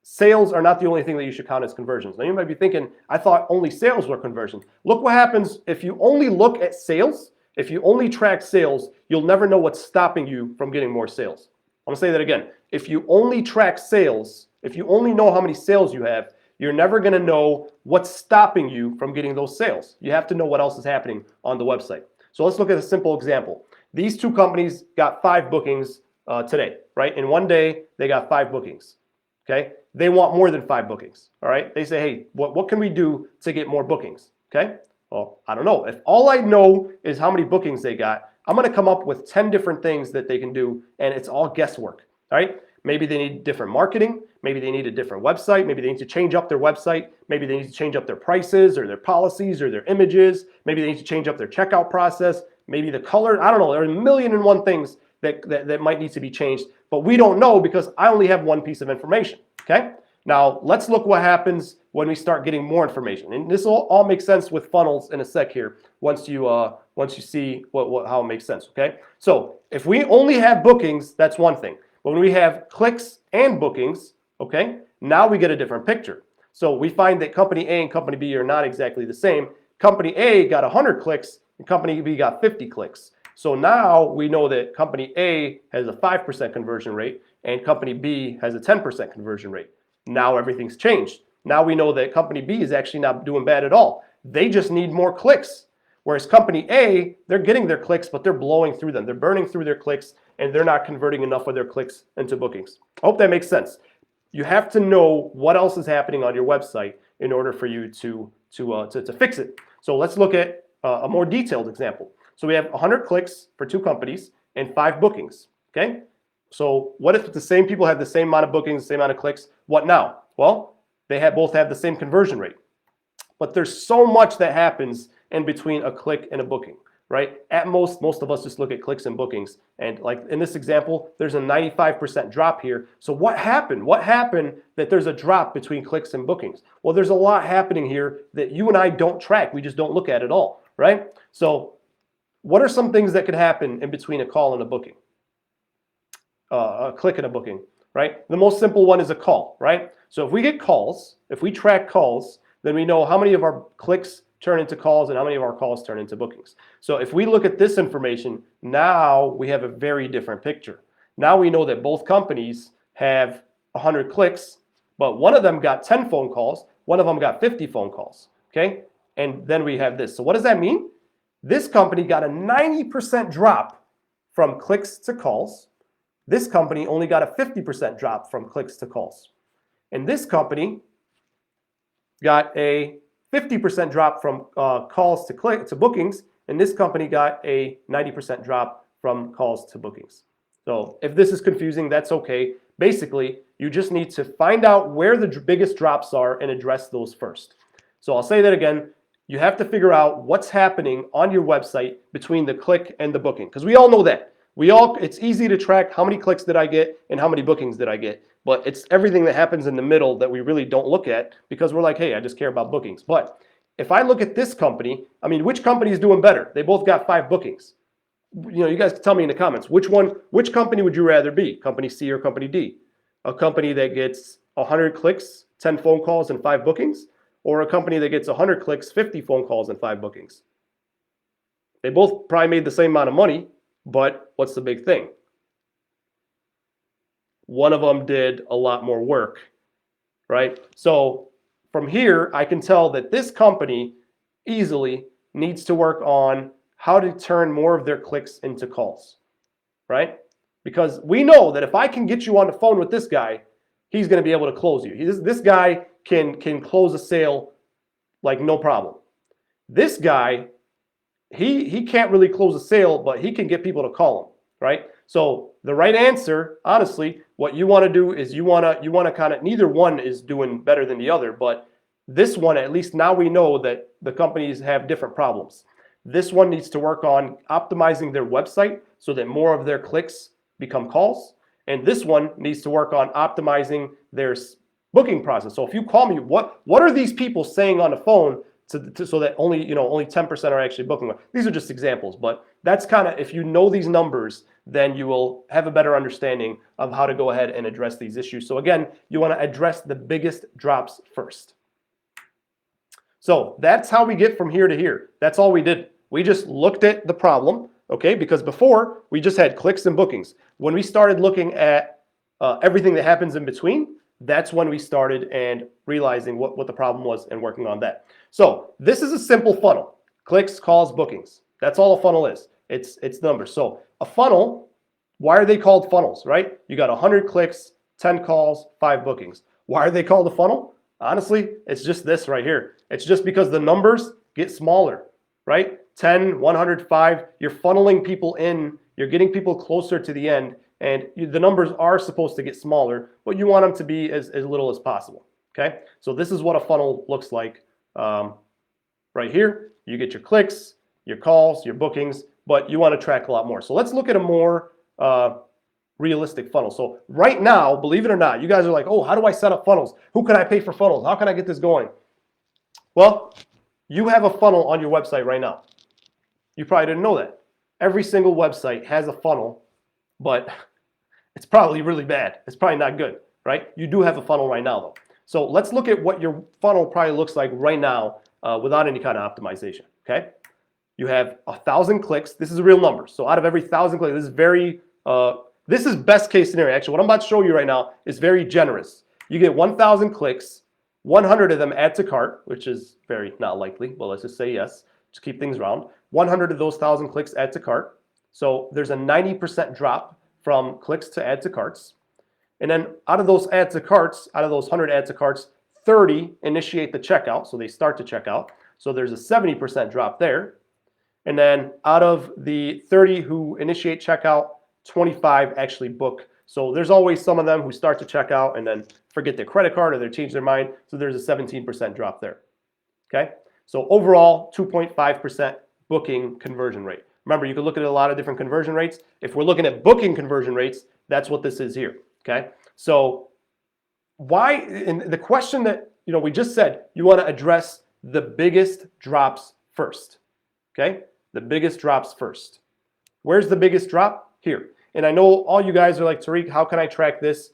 sales are not the only thing that you should count as conversions. Now you might be thinking, I thought only sales were conversions. Look what happens if you only look at sales, if you only track sales, you'll never know what's stopping you from getting more sales. I'm gonna say that again. If you only track sales, if you only know how many sales you have, you're never gonna know what's stopping you from getting those sales. You have to know what else is happening on the website. So let's look at a simple example. These two companies got 5 bookings today, right? In one day, they got 5 bookings, okay? They want more than 5 bookings, all right? They say, hey, what can we do to get more bookings, okay? Well, I don't know. If all I know is how many bookings they got, I'm gonna come up with 10 different things that they can do, and it's all guesswork, all right? Maybe they need different marketing. Maybe they need a different website. Maybe they need to change up their website. Maybe they need to change up their prices or their policies or their images. Maybe they need to change up their checkout process. Maybe the color. I don't know. There are a million and one things that might need to be changed, but we don't know because I only have one piece of information, okay? Now, let's look what happens when we start getting more information. And this will all make sense with funnels in a sec here once you see how it makes sense, okay? So if we only have bookings, that's one thing. When we have clicks and bookings, okay, now we get a different picture. So we find that company A and company B are not exactly the same. Company A got 100 clicks and company B got 50 clicks. So now we know that company A has a 5% conversion rate and company B has a 10% conversion rate. Now everything's changed. Now we know that company B is actually not doing bad at all. They just need more clicks. Whereas company A, they're getting their clicks, but they're blowing through them. They're burning through their clicks and they're not converting enough of their clicks into bookings. I hope that makes sense. You have to know what else is happening on your website in order for you to fix it. So let's look at a more detailed example. So we have 100 clicks for 2 companies and 5 bookings, okay? So what if the same people have the same amount of bookings, the same amount of clicks? What now? Well, they both have the same conversion rate. But there's so much that happens in between a click and a booking, right? At most of us just look at clicks and bookings. And like in this example, there's a 95% drop here. So what happened? What happened that there's a drop between clicks and bookings? Well, there's a lot happening here that you and I don't track. We just don't look at it all, right? So what are some things that could happen in between a call and a booking? A click and a booking, right? The most simple one is a call, right? So if we get calls, if we track calls, then we know how many of our clicks turn into calls and how many of our calls turn into bookings. So if we look at this information, now we have a very different picture. Now we know that both companies have 100 clicks, but one of them got 10 phone calls, one of them got 50 phone calls, okay? And then we have this. So what does that mean? This company got a 90% drop from clicks to calls, This company only got a 50% drop from clicks to calls. And this company got a 50% drop from calls to bookings, and this company got a 90% drop from calls to bookings. So if this is confusing, that's okay. Basically, you just need to find out where the biggest drops are and address those first. So I'll say that again. You have to figure out what's happening on your website between the click and the booking, because we all know that. It's easy to track how many clicks did I get and how many bookings did I get, but it's everything that happens in the middle that we really don't look at because we're like, hey, I just care about bookings. But if I look at this company, I mean, which company is doing better? They both got 5 bookings. You guys can tell me in the comments, which company would you rather be? Company C or company D? A company that gets 100 clicks, 10 phone calls, and 5 bookings? Or a company that gets 100 clicks, 50 phone calls, and 5 bookings? They both probably made the same amount of money, but what's the big thing? One of them did a lot more work, right? So from here, I can tell that this company easily needs to work on how to turn more of their clicks into calls, right? Because we know that if I can get you on the phone with this guy, he's going to be able to close you. This guy can close a sale like no problem. This guy, he can't really close a sale, but he can get people to call him, right? So the right answer, honestly, what you want to do is you want to kind of, neither one is doing better than the other, but this one, at least now we know that the companies have different problems. This one needs to work on optimizing their website so that more of their clicks become calls. And this one needs to work on optimizing their booking process. So if you call me, what are these people saying on the phone so that only 10% are actually booking? These are just examples, but that's kind of, if you know these numbers, then you will have a better understanding of how to go ahead and address these issues. So again, you want to address the biggest drops first. So that's how we get from here to here. That's all we did. We just looked at the problem, okay? Because before we just had clicks and bookings. When we started looking at everything that happens in between, that's when we started and realizing what the problem was and working on that. So this is a simple funnel: clicks, calls, bookings. That's all a funnel is. It's numbers. So a funnel, why are they called funnels, right? You got 100 clicks, 10 calls, 5 bookings. Why are they called a funnel? Honestly, it's just this right here. It's just because the numbers get smaller, right? 10, 100, 5, you're funneling people in, you're getting people closer to the end, and the numbers are supposed to get smaller, but you want them to be as little as possible, okay? So this is what a funnel looks like right here. You get your clicks, your calls, your bookings, but you want to track a lot more. So let's look at a more realistic funnel. So right now, believe it or not, you guys are like, oh, how do I set up funnels? Who can I pay for funnels? How can I get this going? Well, you have a funnel on your website right now. You probably didn't know that. Every single website has a funnel, but it's probably really bad. It's probably not good, right? You do have a funnel right now, though. So let's look at what your funnel probably looks like right now without any kind of optimization, okay? You have 1,000 clicks. This is a real number. So out of every 1,000 clicks, this is best case scenario. Actually, what I'm about to show you right now is very generous. You get 1,000 clicks, 100 of them add to cart, which is very not likely, but let's just say yes, to keep things round. 100 of those 1,000 clicks add to cart. So there's a 90% drop from clicks to add to carts. And then out of those add to carts, out of those 100 add to carts, 30 initiate the checkout, so they start to check out. So there's a 70% drop there. And then out of the 30 who initiate checkout, 25 actually book. So there's always some of them who start to check out and then forget their credit card or they change their mind. So there's a 17% drop there. Okay. So overall, 2.5% booking conversion rate. Remember, you can look at a lot of different conversion rates. If we're looking at booking conversion rates, that's what this is here. Okay. So why, and the question that, we just said, you want to address the biggest drops first. Okay. The biggest drops first. Where's the biggest drop? Here. And I know all you guys are like, Tariq, how can I track this?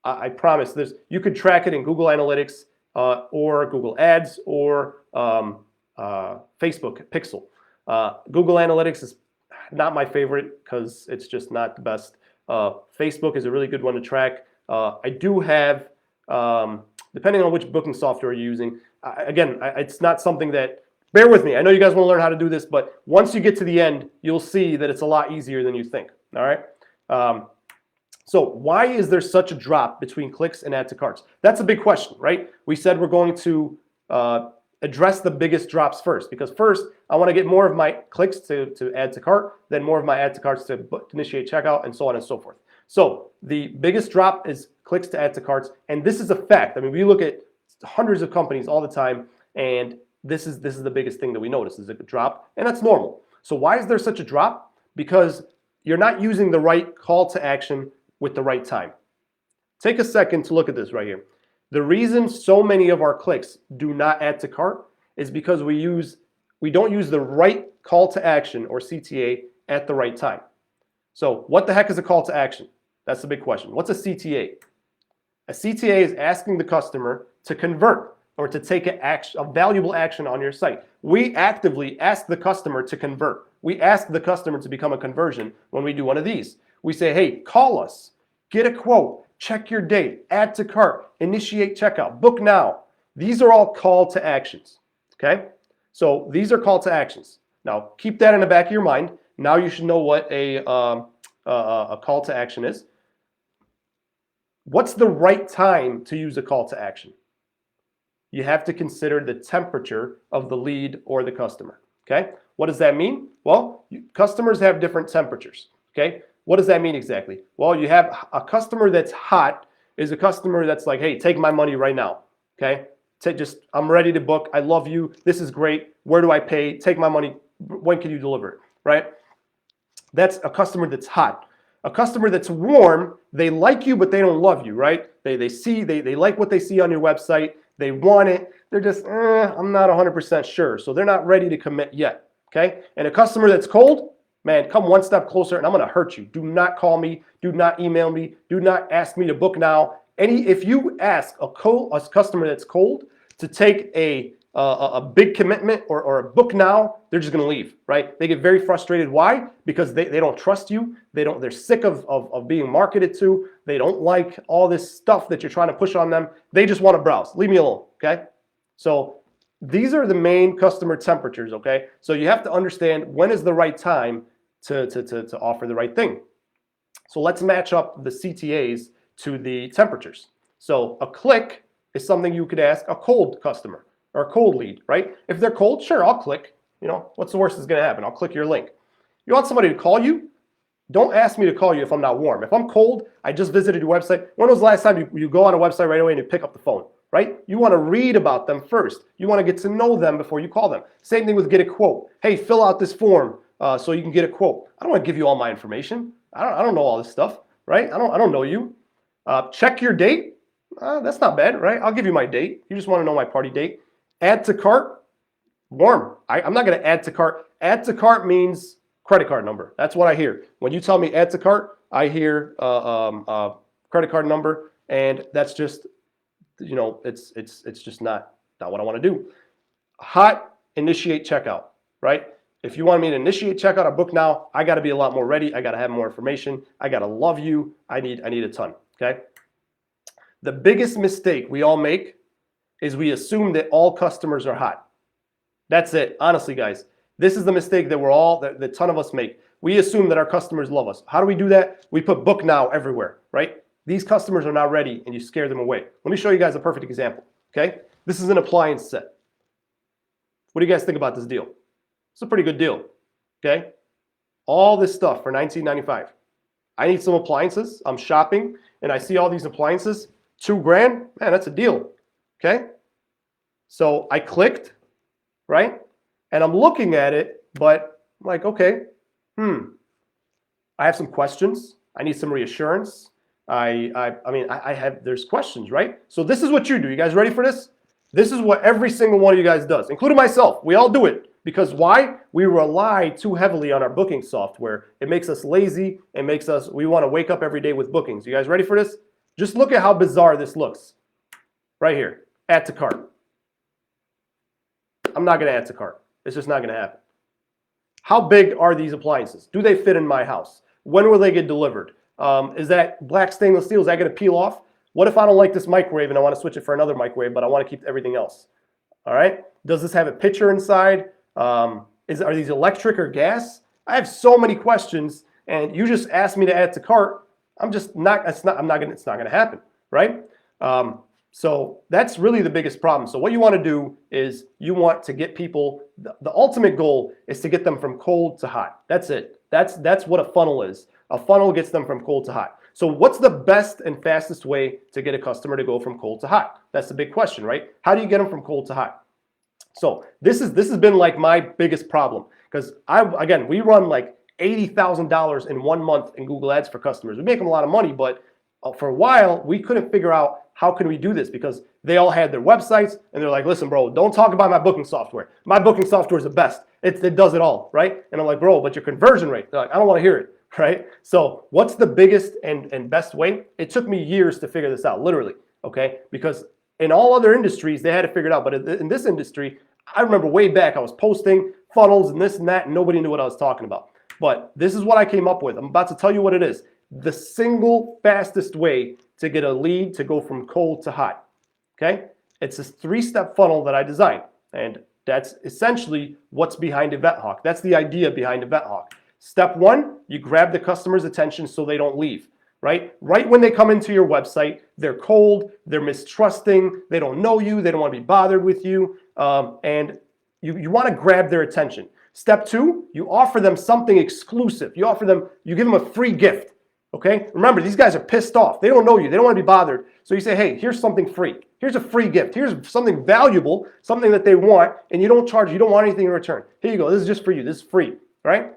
I promise this. You could track it in Google Analytics or Google Ads or Facebook Pixel. Google Analytics is not my favorite because it's just not the best. Facebook is a really good one to track. I do have, depending on which booking software you're using, again, it's not something that, bear with me. I know you guys want to learn how to do this, but once you get to the end, you'll see that it's a lot easier than you think. All right. So why is there such a drop between clicks and add to carts? That's a big question, right? We said we're going to address the biggest drops first, because first I want to get more of my clicks to add to cart, then more of my add to carts to initiate checkout, and so on and so forth. So the biggest drop is clicks to add to carts, and this is a fact. I mean, we look at hundreds of companies all the time, and this is the biggest thing that we notice is a drop, and that's normal. So why is there such a drop? Because you're not using the right call to action with the right time. Take a second to look at this right here. The reason so many of our clicks do not add to cart is because we don't use the right call to action, or CTA, at the right time. So what the heck is a call to action? That's the big question. What's a CTA? A CTA is asking the customer to convert or to take a valuable action on your site. We actively ask the customer to convert. We ask the customer to become a conversion when we do one of these. We say, hey, call us, get a quote, check your date, add to cart, initiate checkout, book now. These are all call to actions, okay? So these are call to actions. Now keep that in the back of your mind. Now you should know what a call to action is. What's the right time to use a call to action? You have to consider the temperature of the lead or the customer, okay? What does that mean? Well, customers have different temperatures, okay? What does that mean exactly? Well, you have a customer that's hot is a customer that's like, hey, take my money right now, okay? I'm ready to book. I love you. This is great. Where do I pay? Take my money. When can you deliver it, right? That's a customer that's hot. A customer that's warm, they like you, but they don't love you, right? They like what they see on your website. They want it. They're just, I'm not 100% sure. So they're not ready to commit yet, okay? And a customer that's cold, man, come one step closer and I'm going to hurt you. Do not call me. Do not email me. Do not ask me to book now. If you ask a customer that's cold to take a big commitment or a book now, they're just going to leave, right? They get very frustrated. Why? Because they don't trust you. They're sick of being marketed to. They don't like all this stuff that you're trying to push on them. They just want to browse. Leave me alone, okay? So these are the main customer temperatures, okay? So you have to understand when is the right time to offer the right thing. So let's match up the CTAs to the temperatures. So a click is something you could ask a cold customer or a cold lead, right? If they're cold, sure, I'll click. You know, what's the worst that's going to happen? I'll click your link. You want somebody to call you? Don't ask me to call you if I'm not warm. If I'm cold, I just visited your website. When was the last time you go on a website right away and you pick up the phone, right? You want to read about them first. You want to get to know them before you call them. Same thing with get a quote. Hey, fill out this form so you can get a quote. I don't want to give you all my information. I don't know all this stuff, right? I don't know you. Check your date. That's not bad, right? I'll give you my date. You just want to know my party date. Add to cart. Warm. I'm not going to add to cart. Add to cart means credit card number. That's what I hear. When you tell me add to cart, I hear credit card number, and that's just, you know, it's just not what I want to do. Hot, initiate checkout, right? If you want me to initiate checkout or book now, I got to be a lot more ready. I got to have more information. I got to love you. I need a ton, okay? The biggest mistake we all make is we assume that all customers are hot. That's it. Honestly, guys, this is the mistake that a ton of us make. We assume that our customers love us. How do we do that? We put book now everywhere, right? These customers are not ready and you scare them away. Let me show you guys a perfect example, okay? This is an appliance set. What do you guys think about this deal? It's a pretty good deal, okay? All this stuff for $19.95. I need some appliances. I'm shopping and I see all these appliances. $2 grand, man, that's a deal, okay? So I clicked, right? And I'm looking at it, but I'm like, okay, I have some questions. I need some reassurance. There's questions, right? So this is what you do. You guys ready for this? This is what every single one of you guys does, including myself. We all do it. Because why? We rely too heavily on our booking software. It makes us lazy. We want to wake up every day with bookings. You guys ready for this? Just look at how bizarre this looks. Right here, add to cart. I'm not going to add to cart. It's just not going to happen. How big are these appliances? Do they fit in my house? When will they get delivered? Is that black stainless steel? Is that going to peel off? What if I don't like this microwave and I want to switch it for another microwave, but I want to keep everything else? All right. Does this have a pitcher inside? Are these electric or gas? I have so many questions, and you just asked me to add to cart, I'm just not, it's not gonna happen, right? So that's really the biggest problem. So what you want to do is you want to get people, the ultimate goal is to get them from cold to hot. That's it. That's what a funnel is. A funnel gets them from cold to hot. So what's the best and fastest way to get a customer to go from cold to hot? That's the big question, right? How do you get them from cold to hot? So this has been like my biggest problem, because again, we run like $80,000 in 1 month in Google Ads for customers. We make them a lot of money, but for a while we couldn't figure out how can we do this, because they all had their websites and they're like, listen, bro, don't talk about my booking software. My booking software is the best. It does it all, right? And I'm like, bro, but your conversion rate, they're like, I don't want to hear it, right? So what's the biggest and best way? It took me years to figure this out, literally, okay? Because in all other industries, they had to figure it out. But in this industry, I remember way back, I was posting funnels and this and that, and nobody knew what I was talking about. But this is what I came up with. I'm about to tell you what it is. The single fastest way to get a lead to go from cold to hot, okay? It's this 3-step funnel that I designed, and that's essentially what's behind EventHawk. That's the idea behind EventHawk. Step 1, you grab the customer's attention so they don't leave, right? Right when they come into your website, they're cold, they're mistrusting, they don't know you, they don't want to be bothered with you, and you want to grab their attention. Step 2, you offer them something exclusive. You give them a free gift. Okay, remember, these guys are pissed off. They don't know you. They don't want to be bothered. So you say, hey, here's something free. Here's a free gift. Here's something valuable, something that they want, and you don't charge. You don't want anything in return. Here you go. This is just for you. This is free, right?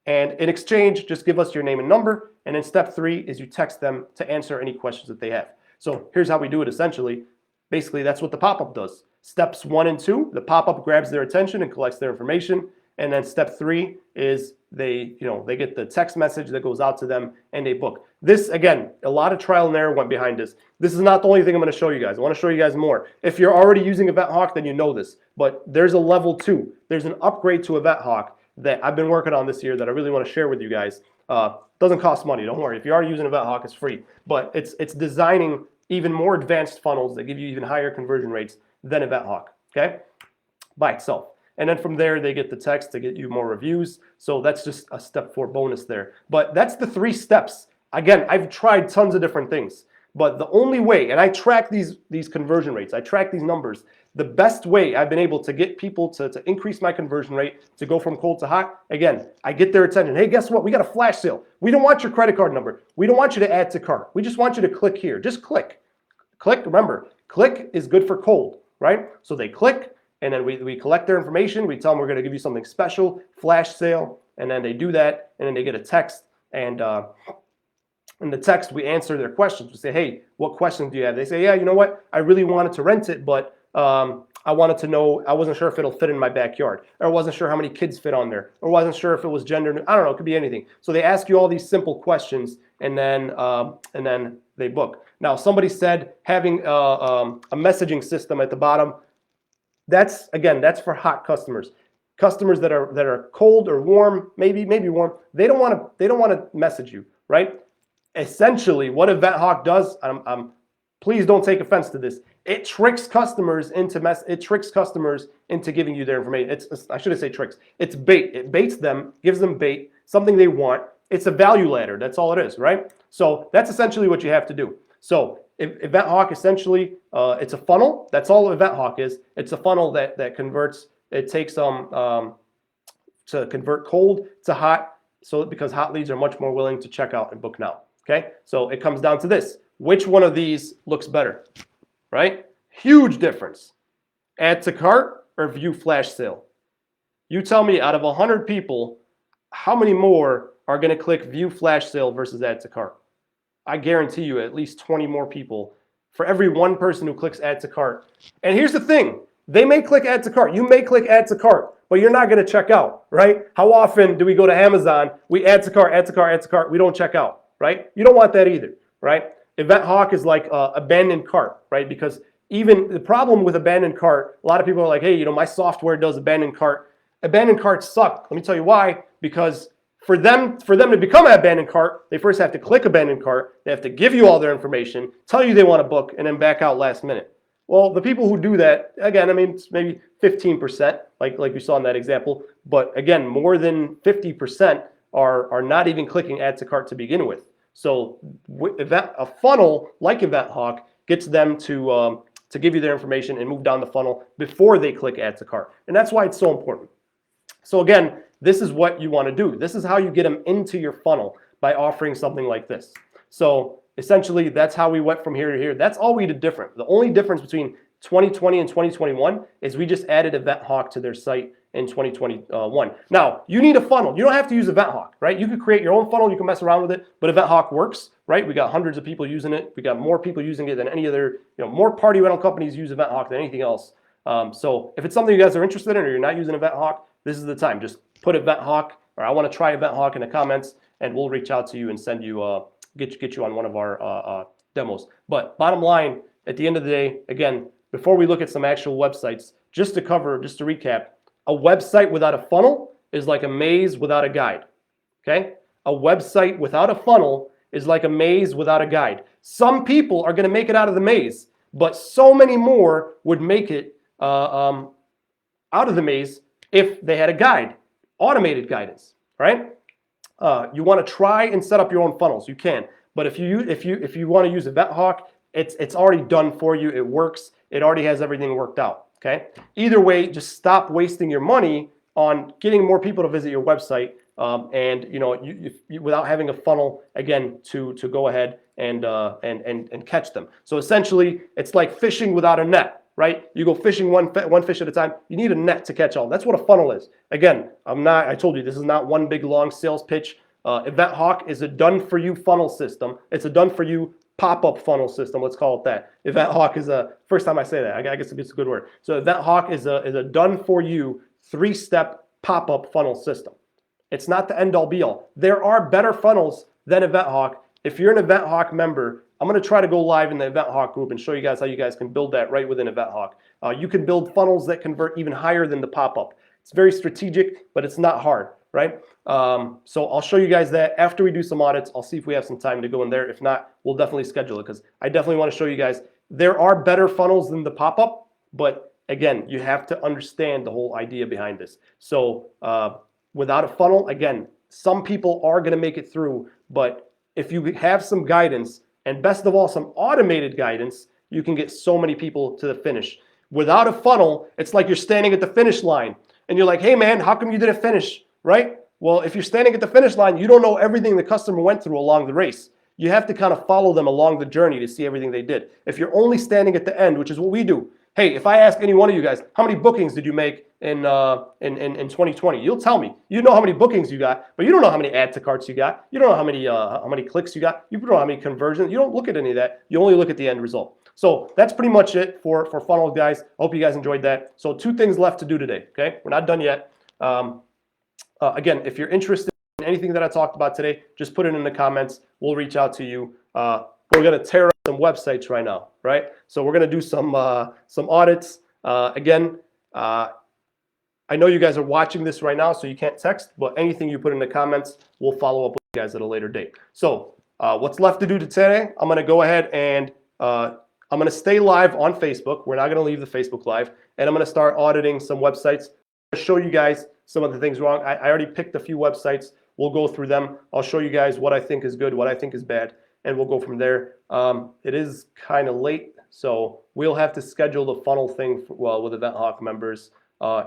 And in exchange, just give us your name and number. And then step 3 is you text them to answer any questions that they have. So here's how we do it essentially. Basically, that's what the pop-up does. Steps 1 and 2, the pop-up grabs their attention and collects their information. And then step 3 is they get the text message that goes out to them and they book. This, again, a lot of trial and error went behind this. This is not the only thing I'm going to show you guys. I want to show you guys more. If you're already using EventHawk, then you know this. But there's a level 2. There's an upgrade to EventHawk that I've been working on this year that I really want to share with you guys. Doesn't cost money. Don't worry. If you're already using EventHawk, it's free. But it's designing even more advanced funnels that give you even higher conversion rates than EventHawk, okay, by itself. And then from there, they get the text to get you more reviews. So that's just a step 4 bonus there. But that's the 3 steps. Again, I've tried tons of different things. But the only way, and I track these conversion rates, I track these numbers, the best way I've been able to get people to increase my conversion rate, to go from cold to hot, again, I get their attention. Hey, guess what? We got a flash sale. We don't want your credit card number. We don't want you to add to cart. We just want you to click here. Just click. Click, remember, click is good for cold, right? So they click. And then we collect their information. We tell them we're going to give you something special, flash sale, and then they do that, and then they get a text. And in the text, we answer their questions. We say, hey, what questions do you have? They say, yeah, you know what? I really wanted to rent it, but I wanted to know, I wasn't sure if it'll fit in my backyard, or I wasn't sure how many kids fit on there, or wasn't sure if it was gender. I don't know. It could be anything. So they ask you all these simple questions, and then they book. Now, somebody said having a messaging system at the bottom. That's for hot customers. Customers that are cold or warm, maybe warm. They don't want to message you, right? Essentially, what EventHawk does, please don't take offense to this. It tricks customers into giving you their information. I shouldn't say tricks. It's bait. It baits them, gives them bait, something they want. It's a value ladder. That's all it is, right? So that's essentially what you have to do. So EventHawk essentially, it's a funnel. That's all EventHawk is. It's a funnel that converts. It takes to convert cold to hot. So because hot leads are much more willing to check out and book now. Okay, so it comes down to this: which one of these looks better, right? Huge difference. Add to cart or view flash sale. You tell me, out of 100 people, how many more are going to click view flash sale versus add to cart? I guarantee you at least 20 more people for every one person who clicks add to cart. And here's the thing. They may click add to cart. You may click add to cart, but you're not going to check out, right? How often do we go to Amazon, we add to cart, add to cart, add to cart, we don't check out, right? You don't want that either, right? EventHawk is like abandoned cart, right? Because even the problem with abandoned cart, a lot of people are like, hey, my software does abandoned cart. Abandoned carts suck. Let me tell you why. Because for them to become an abandoned cart, they first have to click abandoned cart. They have to give you all their information, tell you they want to book, and then back out last minute. Well, the people who do that, again, it's maybe 15%, like you saw in that example. But again, more than 50% are not even clicking add to cart to begin with. So a funnel like Event Hawk gets them to give you their information and move down the funnel before they click add to cart. And that's why it's so important. So again, this is what you want to do. This is how you get them into your funnel, by offering something like this. So essentially, that's how we went from here to here. That's all we did different. The only difference between 2020 and 2021 is we just added Event Hawk to their site in 2021. Now, you need a funnel. You don't have to use Event Hawk, right? You could create your own funnel. You can mess around with it, but Event Hawk works, right? We got hundreds of people using it. We got more people using it than any other, more party rental companies use Event Hawk than anything else. So if it's something you guys are interested in, or you're not using Event Hawk, this is the time. Just put Event Hawk, or I want to try Event Hawk in the comments, and we'll reach out to you and send you, get you on one of our demos. But bottom line, at the end of the day, again, before we look at some actual websites, just to recap, a website without a funnel is like a maze without a guide, okay? A website without a funnel is like a maze without a guide. Some people are gonna make it out of the maze, but so many more would make it out of the maze if they had a guide, automated guidance, right? You wanna try and set up your own funnels, you can. But if you wanna use Event Hawk, it's already done for you, it works, it already has everything worked out, okay? Either way, just stop wasting your money on getting more people to visit your website, and without having a funnel, again, to go ahead and catch them. So essentially, it's like fishing without a net, right? You go fishing one fish at a time. You need a net to catch all. That's what a funnel is. Again, I told you, this is not one big long sales pitch. Event Hawk is a done-for-you funnel system. It's a done-for-you pop-up funnel system, let's call it that. Event Hawk is first time I say that, I guess it's a good word. So Event Hawk is a done-for-you 3-step pop-up funnel system. It's not the end-all be-all. There are better funnels than Event Hawk. If you're an Event Hawk member, I'm going to try to go live in the Event Hawk group and show you guys how you guys can build that right within Event Hawk. You can build funnels that convert even higher than the pop-up. It's very strategic, but it's not hard, right? So I'll show you guys that after we do some audits. I'll see if we have some time to go in there. If not, we'll definitely schedule it, because I definitely want to show you guys there are better funnels than the pop-up, but again, you have to understand the whole idea behind this. So without a funnel, again, some people are going to make it through, but if you have some guidance, and best of all, some automated guidance, you can get so many people to the finish. Without a funnel, it's like you're standing at the finish line and you're like, hey man, how come you didn't finish, right? Well, if you're standing at the finish line, you don't know everything the customer went through along the race. You have to kind of follow them along the journey to see everything they did. If you're only standing at the end, which is what we do, hey, if I ask any one of you guys, how many bookings did you make in 2020? You'll tell me. You know how many bookings you got, but you don't know how many add to carts you got. You don't know how many clicks you got. You don't know how many conversions. You don't look at any of that. You only look at the end result. So that's pretty much it for funnel, guys. I hope you guys enjoyed that. So 2 things left to do today, okay? We're not done yet. Again, if you're interested in anything that I talked about today, just put it in the comments. We'll reach out to you. We're gonna tear up some websites right now, right? So we're gonna do some audits. Again, I know you guys are watching this right now, so you can't text, but anything you put in the comments, we'll follow up with you guys at a later date. So what's left to do today, I'm gonna go ahead and I'm gonna stay live on Facebook. We're not gonna leave the Facebook Live, and I'm gonna start auditing some websites. I'll show you guys some of the things wrong. I already picked a few websites. We'll go through them. I'll show you guys what I think is good, what I think is bad, and we'll go from there. It is kind of late, so we'll have to schedule the funnel thing with Event Hawk members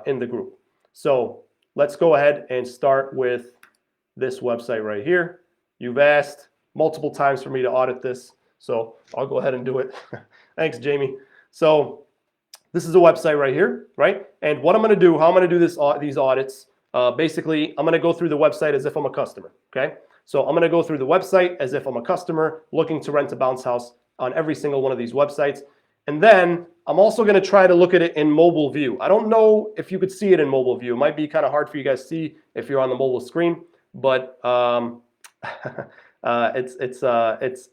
in the group. So let's go ahead and start with this website right here. You've asked multiple times for me to audit this, so I'll go ahead and do it. Thanks, Jamie. So this is a website right here, right? And what I'm gonna do, how I'm gonna do these audits, basically, I'm gonna go through the website as if I'm a customer, okay? So I'm gonna go through the website as if I'm a customer looking to rent a bounce house on every single one of these websites. And then I'm also gonna try to look at it in mobile view. I don't know if you could see it in mobile view. It might be kind of hard for you guys to see if you're on the mobile screen, but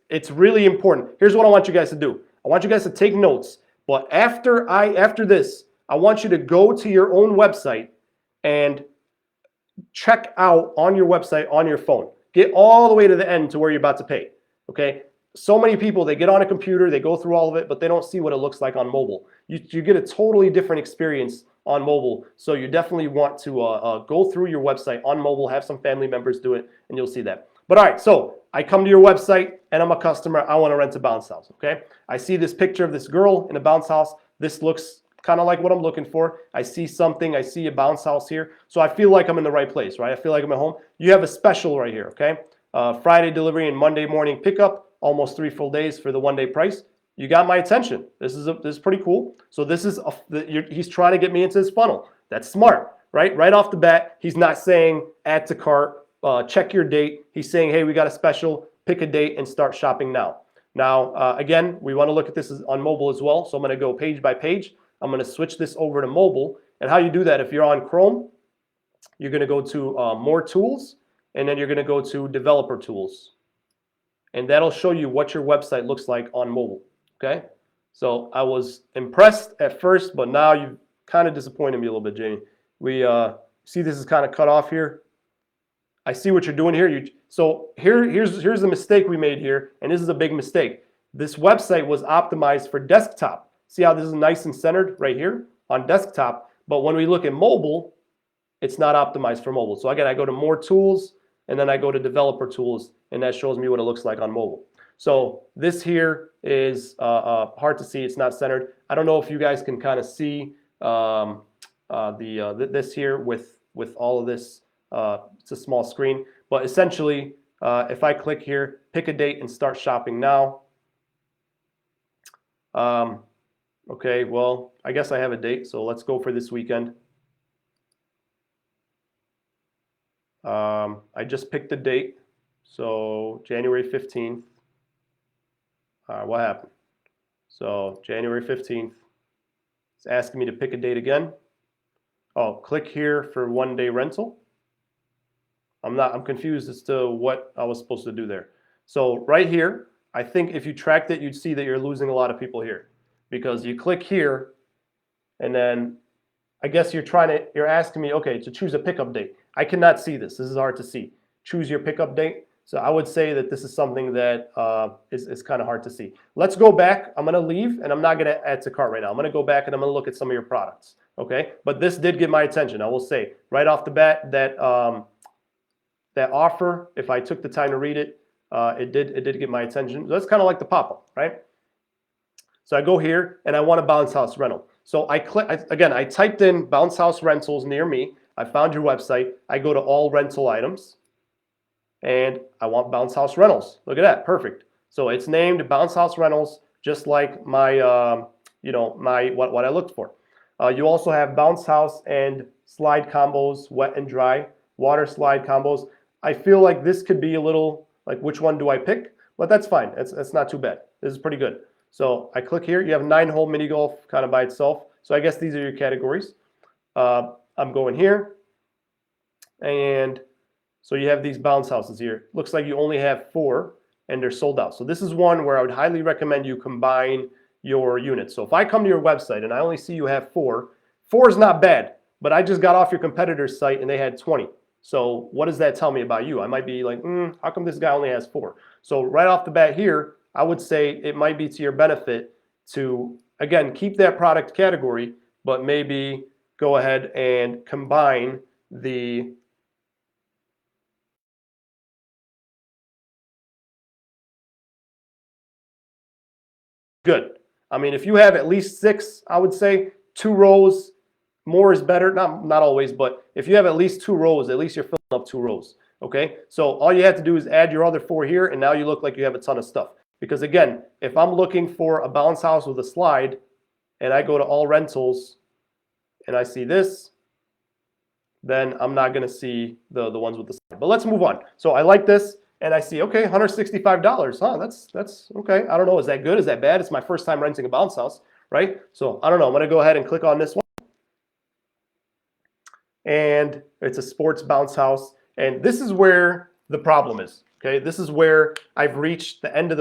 it's really important. Here's what I want you guys to do. I want you guys to take notes, but after this, I want you to go to your own website and check out on your website on your phone. Get all the way to the end to where you're about to pay, okay? So many people, they get on a computer, they go through all of it, but they don't see what it looks like on mobile. You get a totally different experience on mobile, so you definitely want to go through your website on mobile, have some family members do it, and you'll see that. But all right, so I come to your website and I'm a customer. I want to rent a bounce house. Okay. I see this picture of this girl in a bounce house. This looks kind of like what I'm looking for. I see something. I see a bounce house here. So I feel like I'm in the right place, right? I feel like I'm at home. You have a special right here. Okay. Friday delivery and Monday morning pickup. Almost 3 full days for the 1-day price. You got my attention. This is pretty cool. So this is he's trying to get me into his funnel. That's smart, right? Right off the bat, he's not saying add to cart, check your date. He's saying, hey, we got a special, pick a date and start shopping now. Now, again, we want to look at this on mobile as well. So I'm going to go page by page. I'm going to switch this over to mobile. And how you do that, if you're on Chrome, you're going to go to more tools, and then you're going to go to developer tools. And that'll show you what your website looks like on mobile. Okay, so I was impressed at first, but now you kind of disappointed me a little bit, Jamie. We see this is kind of cut off here. I see what you're doing here. So here's the mistake we made here, and this is a big mistake. This website was optimized for desktop. See how this is nice and centered right here on desktop, but when we look at mobile, it's not optimized for mobile. So again, I go to more tools, and then I go to developer tools, and that shows me what it looks like on mobile. So this here is hard to see. It's not centered. I don't know if you guys can kind of see this here with all of this. It's a small screen, but essentially, if I click here, pick a date and start shopping now. Okay, well, I guess I have a date, so let's go for this weekend. I just picked the date, so January 15th. What happened? So January 15th, it's asking me to pick a date again. Oh, click here for 1-day rental. I'm confused as to what I was supposed to do there. So right here, I think if you tracked it, you'd see that you're losing a lot of people here, because you click here, and then I guess you're asking me, okay, to choose a pickup date. I cannot see this. This is hard to see. Choose your pickup date. So I would say that this is something that is kind of hard to see. Let's go back. I'm going to leave, and I'm not going to add to cart right now. I'm going to go back, and I'm going to look at some of your products. Okay, but this did get my attention. I will say right off the bat that that offer, if I took the time to read it, it did get my attention. So that's kind of like the pop-up, right? So I go here, and I want a bounce house rental. So I typed in bounce house rentals near me. I found your website. I go to all rental items, and I want bounce house rentals. Look at that, perfect. So it's named bounce house rentals, just like my, what I looked for. You also have bounce house and slide combos, wet and dry, water slide combos. I feel like this could be a little like, which one do I pick? But that's fine. It's not too bad. This is pretty good. So I click here. You have 9-hole mini golf kind of by itself. So I guess these are your categories. I'm going here, and so you have these bounce houses here. Looks like you only have 4, and they're sold out. So this is one where I would highly recommend you combine your units. So if I come to your website and I only see you have 4, 4 is not bad, but I just got off your competitor's site and they had 20. So what does that tell me about you? I might be like, how come this guy only has 4? So right off the bat here, I would say it might be to your benefit to, again, keep that product category, but maybe go ahead and combine the good. I mean, if you have at least 6, I would say 2 rows, more is better. Not always, but if you have at least 2 rows, at least you're filling up 2 rows. Okay, so all you have to do is add your other 4 here, and now you look like you have a ton of stuff. Because again, if I'm looking for a bounce house with a slide, and I go to all rentals, and I see this, then I'm not going to see the ones with the slide. But let's move on. So I like this, and I see, okay, $165. Huh, that's okay. I don't know, is that good? Is that bad? It's my first time renting a bounce house, right? So I don't know. I'm going to go ahead and click on this one. And it's a sports bounce house. And this is where the problem is. Okay, this is where I've reached the end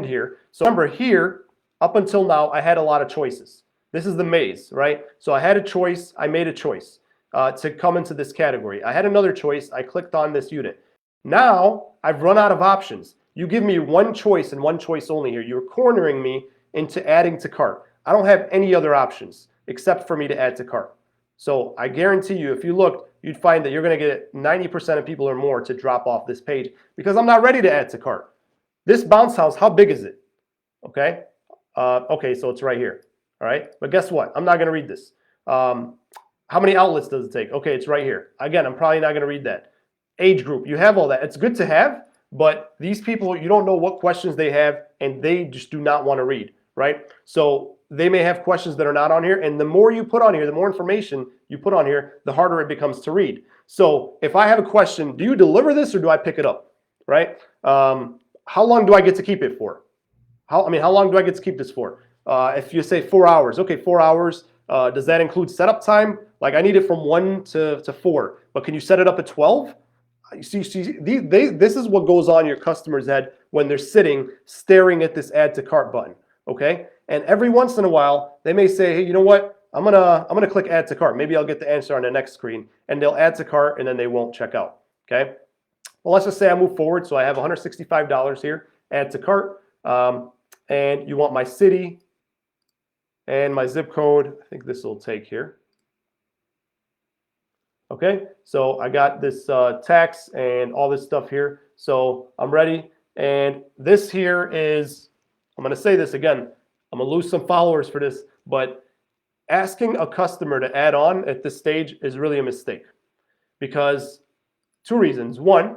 here. So remember here, up until now, I had a lot of choices. This is the maze, right? So I had a choice. I made a choice to come into this category. I had another choice. I clicked on this unit. Now I've run out of options. You give me one choice and one choice only here. You're cornering me into adding to cart. I don't have any other options except for me to add to cart. So I guarantee you, if you look, you'd find that you're going to get 90% of people or more to drop off this page because I'm not ready to add to cart. This bounce house, how big is it? Okay. Okay, so it's right here. All right. But guess what? I'm not going to read this. How many outlets does it take? Okay, it's right here. Again, I'm probably not going to read that. Age group, you have all that. It's good to have, but these people, you don't know what questions they have, and they just do not want to read, right? So they may have questions that are not on here, and the more you put on here, the more information you put on here, the harder it becomes to read. So if I have a question, do you deliver this or do I pick it up, right? How long do I get to keep it for? How long do I get to keep this for? If you say 4 hours, okay, 4 hours. Does that include setup time? Like I need it from 1 to 4, but can you set it up at 12? You see, this is what goes on in your customer's head when they're sitting staring at this add to cart button, okay? And every once in a while, they may say, hey, you know what? I'm gonna click add to cart. Maybe I'll get the answer on the next screen, and they'll add to cart, and then they won't check out, okay? Well, let's just say I move forward, so I have $165 here, add to cart, and you want my city and my zip code. I think this will take here. Okay, so I got this tax and all this stuff here. So I'm ready. And this here is, I'm going to say this again. I'm going to lose some followers for this, but asking a customer to add on at this stage is really a mistake because 2 reasons. One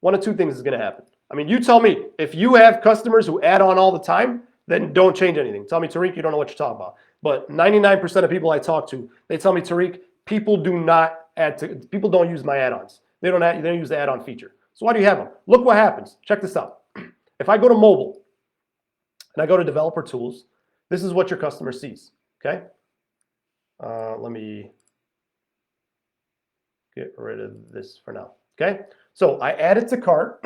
of 2 things is going to happen. I mean, you tell me, if you have customers who add on all the time, then don't change anything. Tell me, Tariq, you don't know what you're talking about. But 99% of people I talk to, they tell me, Tariq, people don't use my add-ons. They don't use the add-on feature. So why do you have them? Look what happens. Check this out. If I go to mobile and I go to developer tools, this is what your customer sees. Okay. Let me get rid of this for now. Okay. So I add it to cart.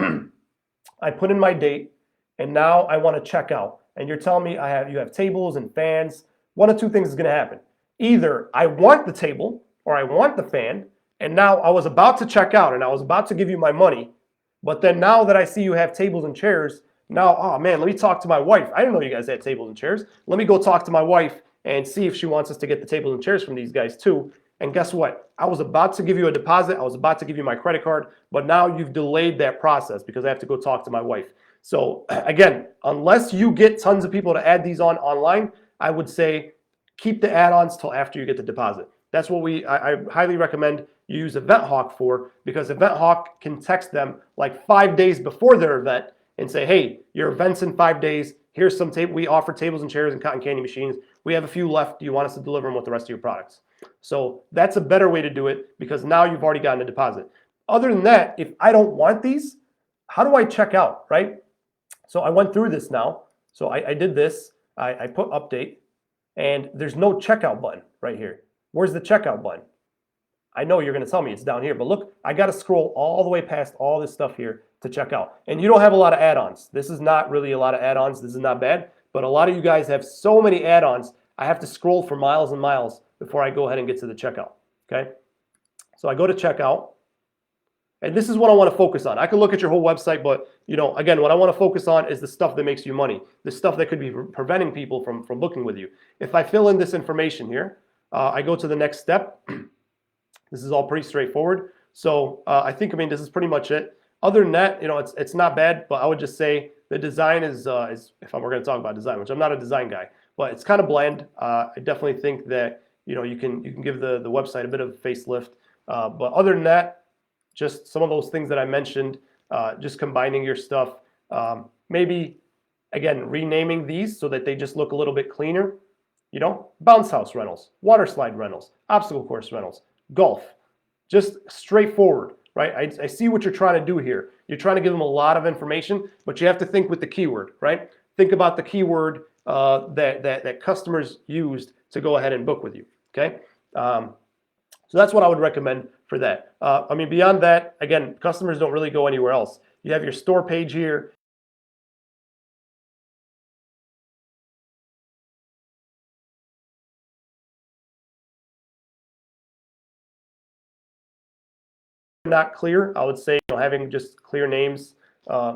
I put in my date, and now I want to check out. And you're telling me you have tables and fans. 1 of 2 things is going to happen. Either I want the table or I want the fan, and now I was about to check out and I was about to give you my money, but then now that I see you have tables and chairs, now, oh man, let me talk to my wife. I didn't know you guys had tables and chairs. Let me go talk to my wife and see if she wants us to get the tables and chairs from these guys too. And guess what? I was about to give you a deposit. I was about to give you my credit card, but now you've delayed that process because I have to go talk to my wife. So again, unless you get tons of people to add these on online, I would say keep the add-ons till after you get the deposit. That's what I highly recommend you use EventHawk for, because EventHawk can text them like 5 days before their event and say, hey, your event's in 5 days. Here's some we offer tables and chairs and cotton candy machines. We have a few left. Do you want us to deliver them with the rest of your products? So that's a better way to do it because now you've already gotten a deposit. Other than that, if I don't want these, how do I check out, right? So I went through this now. So I did this. I put update, and there's no checkout button right here. Where's the checkout button? I know you're going to tell me it's down here, but look, I got to scroll all the way past all this stuff here to check out. And you don't have a lot of add-ons. This is not really a lot of add-ons. This is not bad, but a lot of you guys have so many add-ons, I have to scroll for miles and miles before I go ahead and get to the checkout, okay? So I go to checkout, and this is what I want to focus on. I could look at your whole website, but again, what I want to focus on is the stuff that makes you money, the stuff that could be preventing people from booking with you. If I fill in this information here, I go to the next step. This is all pretty straightforward. So I mean, this is pretty much it. Other than that, it's not bad, but I would just say the design is if we're going to talk about design, which I'm not a design guy, but it's kind of bland. I definitely think that you can give the website a bit of a facelift. But other than that, just some of those things that I mentioned, just combining your stuff, maybe again renaming these so that they just look a little bit cleaner. Bounce house rentals, water slide rentals, obstacle course rentals, golf, just straightforward, right? I see what you're trying to do here. You're trying to give them a lot of information, but you have to think with the keyword, right? Think about the keyword that customers used to go ahead and book with you, okay? So that's what I would recommend for that. I mean, beyond that, again, customers don't really go anywhere else. You have your store page here. Not clear, I would say having just clear names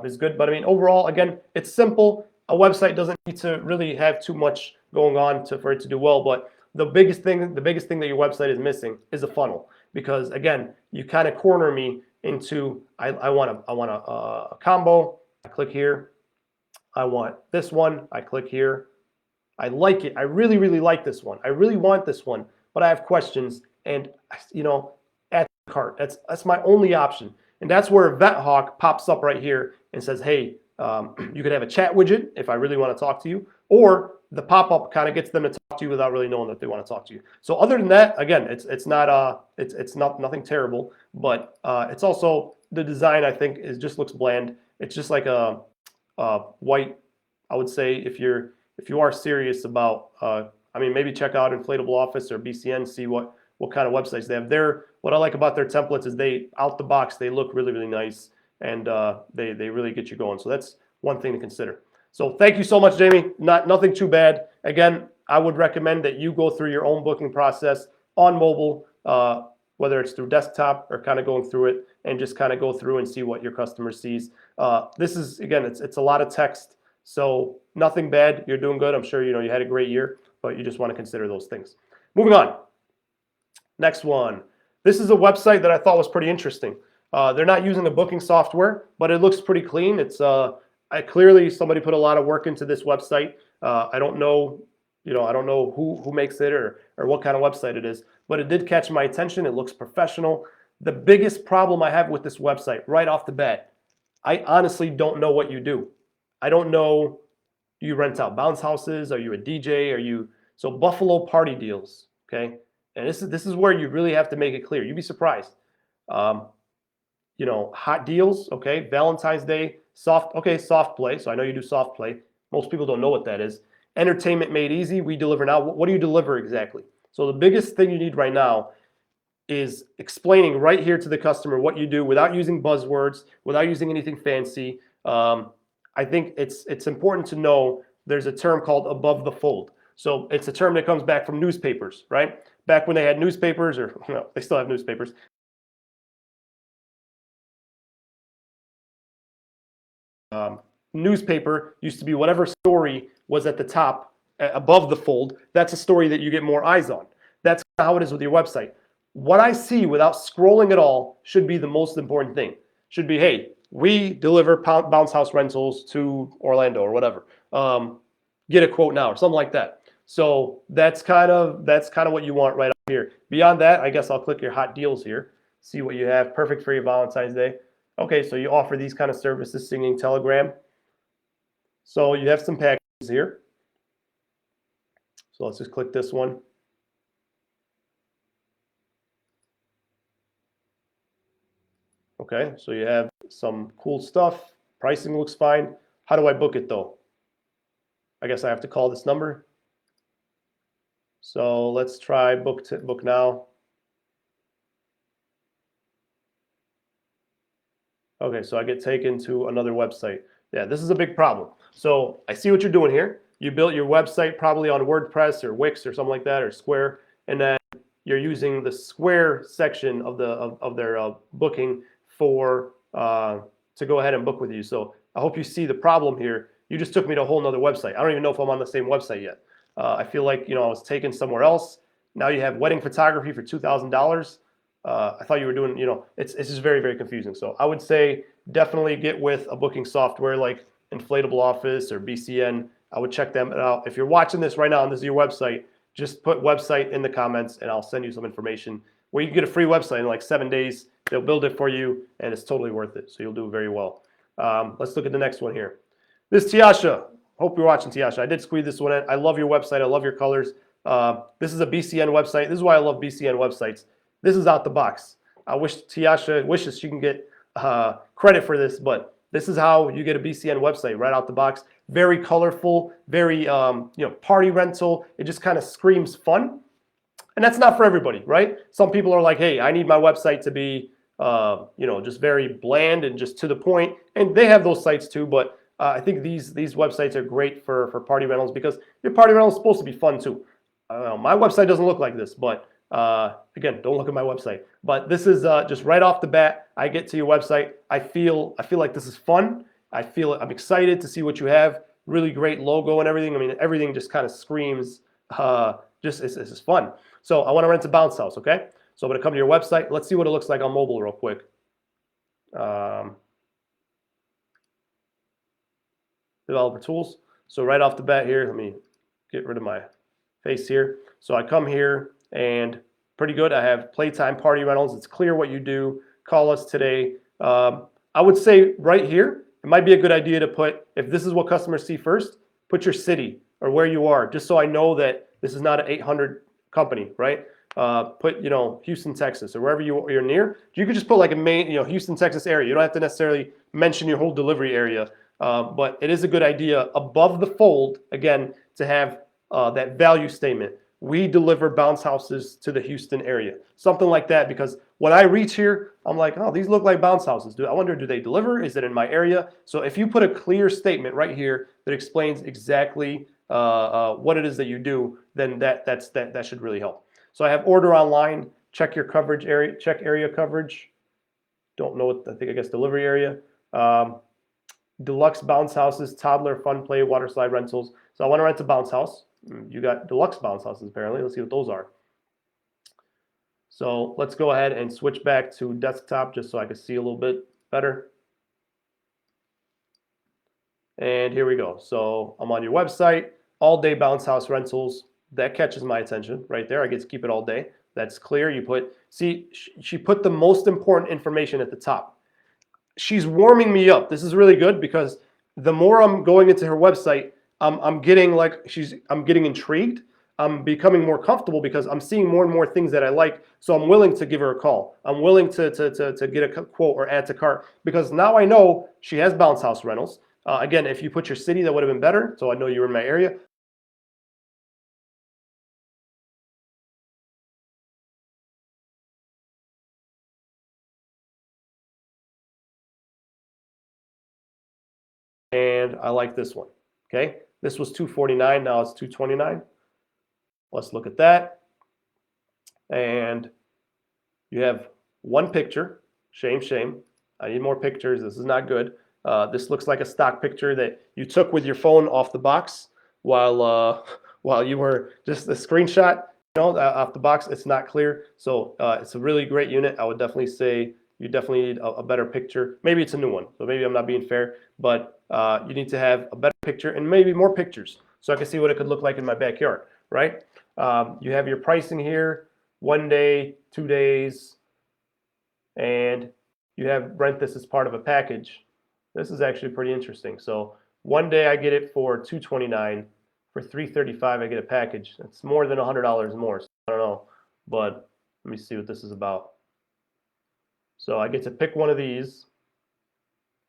is good. But I mean, overall, again, it's simple. A website doesn't need to really have too much going on for it to do well. But the biggest thing that your website is missing is a funnel. because again, you kind of corner me into, I want a combo. I click here. I want this one. I click here. I like it. I really, really like this one. I really want this one, but I have questions, and add to cart. That's my only option, and that's where VetHawk pops up right here and says, hey, you could have a chat widget if I really want to talk to you, or the pop-up kind of gets them to talk to you without really knowing that they want to talk to you. So other than that, again, it's not nothing terrible, but it's also the design, I think, just looks bland. It's just like a white. I would say if you are serious about, I mean, maybe check out Inflatable Office or BCN, see what kind of websites they have. What I like about their templates is out the box, they look really, really nice, and they really get you going. So that's one thing to consider. So thank you so much, Jamie. Nothing too bad. Again, I would recommend that you go through your own booking process on mobile, whether it's through desktop or kind of going through it and just kind of go through and see what your customer sees. This is, again, it's a lot of text. So nothing bad. You're doing good. I'm sure you had a great year, but you just want to consider those things. Moving on. Next one. This is a website that I thought was pretty interesting. They're not using a booking software, but it looks pretty clean. It's clearly somebody put a lot of work into this website. I don't know, I don't know who makes it or what kind of website it is, but it did catch my attention. It looks professional. The biggest problem I have with this website right off the bat, I honestly don't know what you do. I don't know, do you rent out bounce houses? Are you a DJ? So Buffalo party deals, okay? And this is where you really have to make it clear. You'd be surprised. Hot deals, okay? Valentine's Day, soft play. So I know you do soft play. Most people don't know what that is. Entertainment made easy, we deliver now. What do you deliver exactly? So the biggest thing you need right now is explaining right here to the customer what you do without using buzzwords, without using anything fancy. I think it's important to know there's a term called above the fold. So it's a term that comes back from newspapers, right? Back when they had newspapers, or they still have newspapers. Newspaper used to be whatever story was at the top, above the fold. That's a story that you get more eyes on. That's how it is with your website. What I see without scrolling at all should be the most important thing. Should be, hey, we deliver bounce house rentals to Orlando or whatever. Get a quote now or something like that. So that's kind of what you want right up here. Beyond that, I guess I'll click your hot deals here. See what you have. Perfect for your Valentine's Day. Okay, so you offer these kind of services, singing, Telegram. So you have some packages here. So let's just click this one. Okay, so you have some cool stuff. Pricing looks fine. How do I book it though? I guess I have to call this number. So let's try book now. Okay, so I get taken to another website. Yeah, this is a big problem. So I see what you're doing here. You built your website probably on WordPress or Wix or something like that, or Square, and then you're using the Square section of their booking for to go ahead and book with you. So I hope you see the problem here. You just took me to a whole nother website. I don't even know if I'm on the same website yet. I feel like I was taken somewhere else. Now you have wedding photography for $2,000. I thought you were doing, it's just very, very confusing. So I would say definitely get with a booking software like Inflatable Office or BCN. I would check them out. If you're watching this right now and this is your website, just put website in the comments and I'll send you some information where you can get a free website in like 7 days. They'll build it for you and it's totally worth it. So you'll do very well. Let's look at the next one here. This Tiasha. Hope you're watching, Tiasha. I did squeeze this one in. I love your website. I love your colors. This is a BCN website. This is why I love BCN websites. This is out the box. I wish Tiasha wishes she can get credit for this, but this is how you get a BCN website right out the box. Very colorful, very party rental. It just kind of screams fun, and that's not for everybody, right? Some people are like, hey, I need my website to be just very bland and just to the point, and they have those sites too. But I think these websites are great for party rentals because your party rental is supposed to be fun too. My website doesn't look like this, but again, don't look at my website. But this is just right off the bat. I get to your website. I feel like this is fun. I'm excited to see what you have. Really great logo and everything. I mean, everything just kind of screams. This is fun. So I want to rent a bounce house. Okay. So I'm going to come to your website. Let's see what it looks like on mobile real quick. Developer tools. So right off the bat here, let me get rid of my face here. So I come here and pretty good. I have playtime, party rentals. It's clear what you do. Call us today. I would say right here, it might be a good idea to put, if this is what customers see first, put your city or where you are, just so I know that this is not an 800 company, right? Put, Houston, Texas, or wherever you're near. You could just put like a main, Houston, Texas area. You don't have to necessarily mention your whole delivery area, but it is a good idea above the fold, again, to have that value statement. We deliver bounce houses to the Houston area, something like that, because when I reach here, I'm like, oh, these look like bounce houses. I wonder, do they deliver? Is it in my area? So if you put a clear statement right here that explains exactly what it is that you do, then that should really help. So I have order online, check your coverage area, check area coverage. Don't know what, I guess delivery area. Deluxe bounce houses, toddler fun play, water slide rentals. So I want to rent a bounce house. You got deluxe bounce houses apparently. Let's see what those are. So let's go ahead and switch back to desktop just so I can see a little bit better. And here we go. So I'm on your website, all day bounce house rentals. That catches my attention right there. I get to keep it all day. That's clear. You put, see, she put the most important information at the top. She's warming me up. This is really good because the more I'm going into her website, I'm getting I'm getting intrigued. I'm becoming more comfortable because I'm seeing more and more things that I like. So I'm willing to give her a call. I'm willing to get a quote or add to cart because now I know she has bounce house rentals. Again, if you put your city, that would have been better. So I know you're in my area. And I like this one. Okay, this was $249. Now it's $229. Let's look at that. And you have one picture. Shame, shame. I need more pictures. This is not good. This looks like a stock picture that you took with your phone off the box while you were just a screenshot, off the box. It's not clear. So it's a really great unit. I would definitely say you definitely need a better picture. Maybe it's a new one. So maybe I'm not being fair, but you need to have a better picture and maybe more pictures so I can see what it could look like in my backyard, right? You have your pricing here, 1 day, 2 days, and you have rent this as part of a package. This is actually pretty interesting. So 1 day I get it for $229. For $335 I get a package. It's more than $100 more. So I don't know, but let me see what this is about. So I get to pick one of these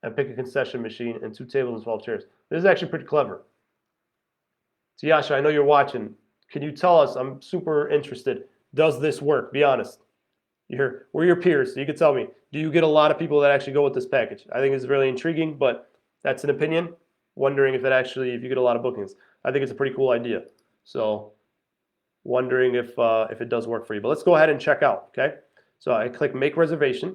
and pick a concession machine and 2 tables and 12 chairs. This is actually pretty clever. Tiasha, I know you're watching. Can you tell us? I'm super interested. Does this work? Be honest. We're your peers, so you can tell me. Do you get a lot of people that actually go with this package? I think it's really intriguing, but that's an opinion. Wondering if you get a lot of bookings. I think it's a pretty cool idea. So wondering if it does work for you. But let's go ahead and check out, okay? So I click make reservation.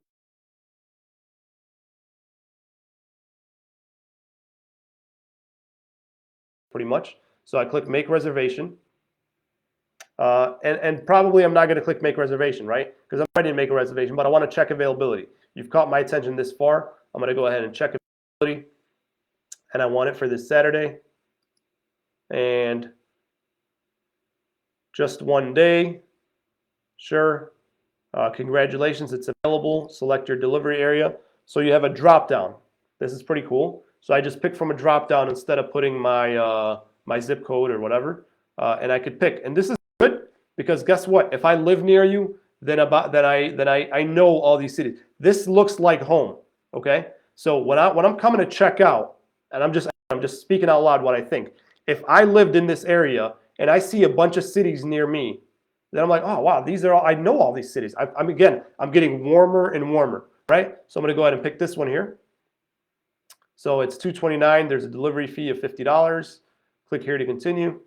Pretty much. So I click make reservation. And probably I'm not going to click make reservation, right? Because I'm ready to make a reservation, but I want to check availability. You've caught my attention this far. I'm going to go ahead and check availability. And I want it for this Saturday. And just 1 day. Sure. Congratulations, it's available. Select your delivery area. So you have a drop down. This is pretty cool. So I just picked from a drop down instead of putting my my zip code or whatever. And I could pick. And this is good because guess what? If I live near you, then I know all these cities. This looks like home. Okay. So when I'm coming to check out, and I'm just speaking out loud what I think. If I lived in this area and I see a bunch of cities near me, then I'm like, oh wow, these are all, I know all these cities. I'm getting warmer and warmer, right? So I'm gonna go ahead and pick this one here. So it's $229. There's a delivery fee of $50. Click here to continue.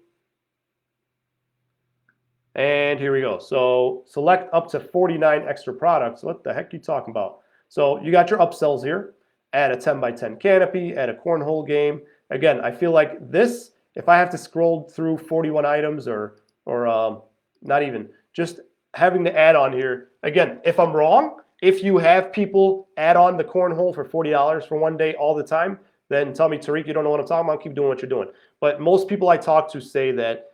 And here we go. So select up to 49 extra products. What the heck are you talking about? So you got your upsells here. Add a 10x10 canopy, add a cornhole game. Again, I feel like this, if I have to scroll through 41 items or not even, just having the add-on here. Again, if I'm wrong, if you have people add on the cornhole for $40 for one day all the time, then tell me, Tariq, you don't know what I'm talking about. Keep doing what you're doing. But most people I talk to say that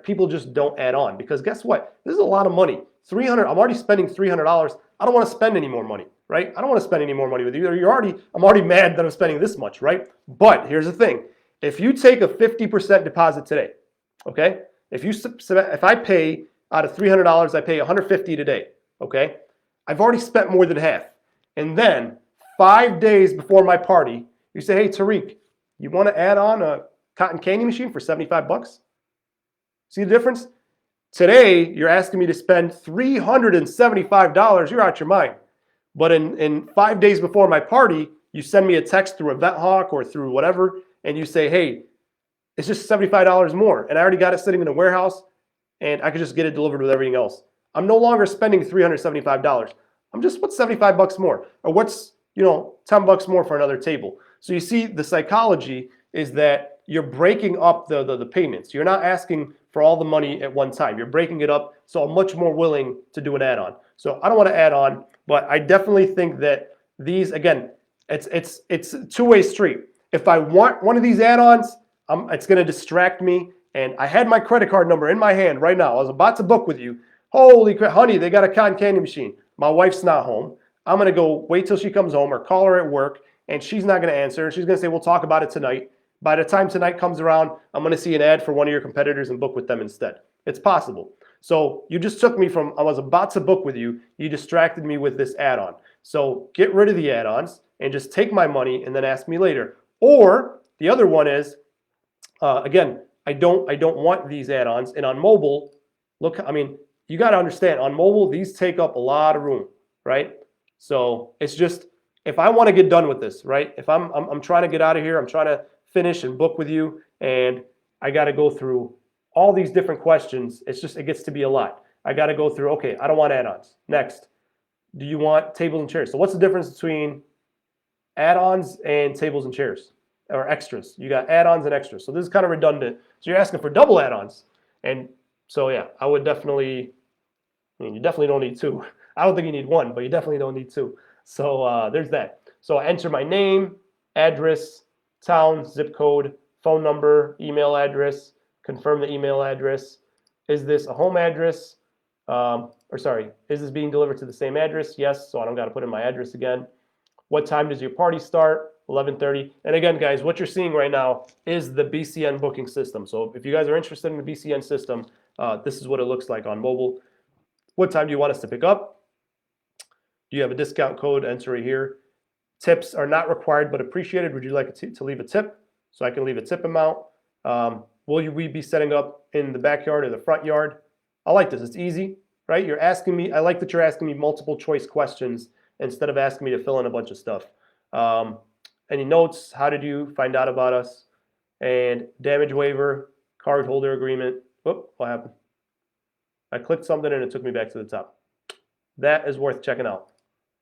people just don't add on, because guess what? This is a lot of money. $300. I'm already spending $300. I don't want to spend any more money, right? I don't want to spend any more money with you. I'm already mad that I'm spending this much, right? But here's the thing: if you take a 50% deposit today, okay? If I pay out of $300, I pay $150 today, okay? I've already spent more than half. And then 5 days before my party, you say, hey, Tariq, you want to add on a cotton candy machine for 75 bucks? See the difference? Today, you're asking me to spend $375. You're out your mind. But in 5 days before my party, you send me a text through EventHawk or through whatever, and you say, hey, it's just $75 more. And I already got it sitting in a warehouse, and I could just get it delivered with everything else. I'm no longer spending $375. I'm just, what's 75 bucks more? Or what's, 10 bucks more for another table? So you see, the psychology is that you're breaking up the payments. You're not asking for all the money at one time. You're breaking it up, so I'm much more willing to do an add-on. So I don't want to add on, but I definitely think that these, again, it's a two-way street. If I want one of these add-ons, it's going to distract me. And I had my credit card number in my hand right now. I was about to book with you. Holy crap, honey, they got a cotton candy machine. My wife's not home. I'm going to go wait till she comes home or call her at work, and she's not going to answer. She's going to say, we'll talk about it tonight. By the time tonight comes around, I'm going to see an ad for one of your competitors and book with them instead. It's possible. So you just took me from, I was about to book with you, you distracted me with this add-on. So get rid of the add-ons and just take my money and then ask me later. Or the other one is, again, I don't want these add-ons. And on mobile, look, I mean, you got to understand, on mobile, these take up a lot of room, right? So it's just, if I want to get done with this, right? If I'm trying to get out of here, I'm trying to finish and book with you, and I got to go through all these different questions. It's just, it gets to be a lot. I got to go through, okay, I don't want add-ons. Next, do you want tables and chairs? So what's the difference between add-ons and tables and chairs, or extras? You got add-ons and extras. So this is kind of redundant. So you're asking for double add-ons. And so yeah, I would definitely, you definitely don't need two. I don't think you need one, but you definitely don't need two. So there's that. So I enter my name, address, town, zip code, phone number, email address, confirm the email address. Is this a home address? Is this being delivered to the same address? Yes, so I don't got to put in my address again. What time does your party start? 11:30. And again, guys, what you're seeing right now is the Bcn booking system. So if you guys are interested in the Bcn system, this is what it looks like on mobile. What time do you want us to pick up? Do you have a discount code? Enter it here. Tips are not required but appreciated. Would you like to leave a tip? So I can leave a tip amount. Will we be setting up in the backyard or the front yard? I like this. It's easy, right? You're asking me, I like that you're asking me multiple choice questions instead of asking me to fill in a bunch of stuff. Any notes? How did you find out about us? And damage waiver, card holder agreement. Whoop, what happened? I clicked something and it took me back to the top. That is worth checking out.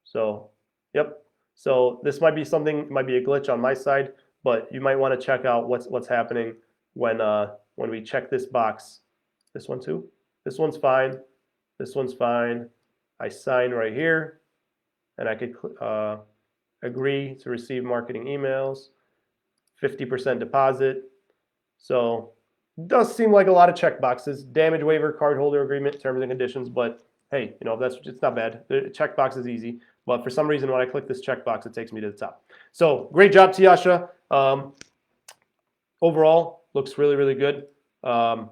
So, yep. So this might be something, it might be a glitch on my side, but you might want to check out what's happening when we check this box. This one too. This one's fine. This one's fine. I sign right here, and I could agree to receive marketing emails. 50% deposit. So it does seem like a lot of check boxes. Damage waiver, cardholder agreement, terms and conditions. But hey, it's not bad. The checkbox is easy. But for some reason, when I click this checkbox, it takes me to the top. So great job, Tiasha. Overall, looks really, really good. The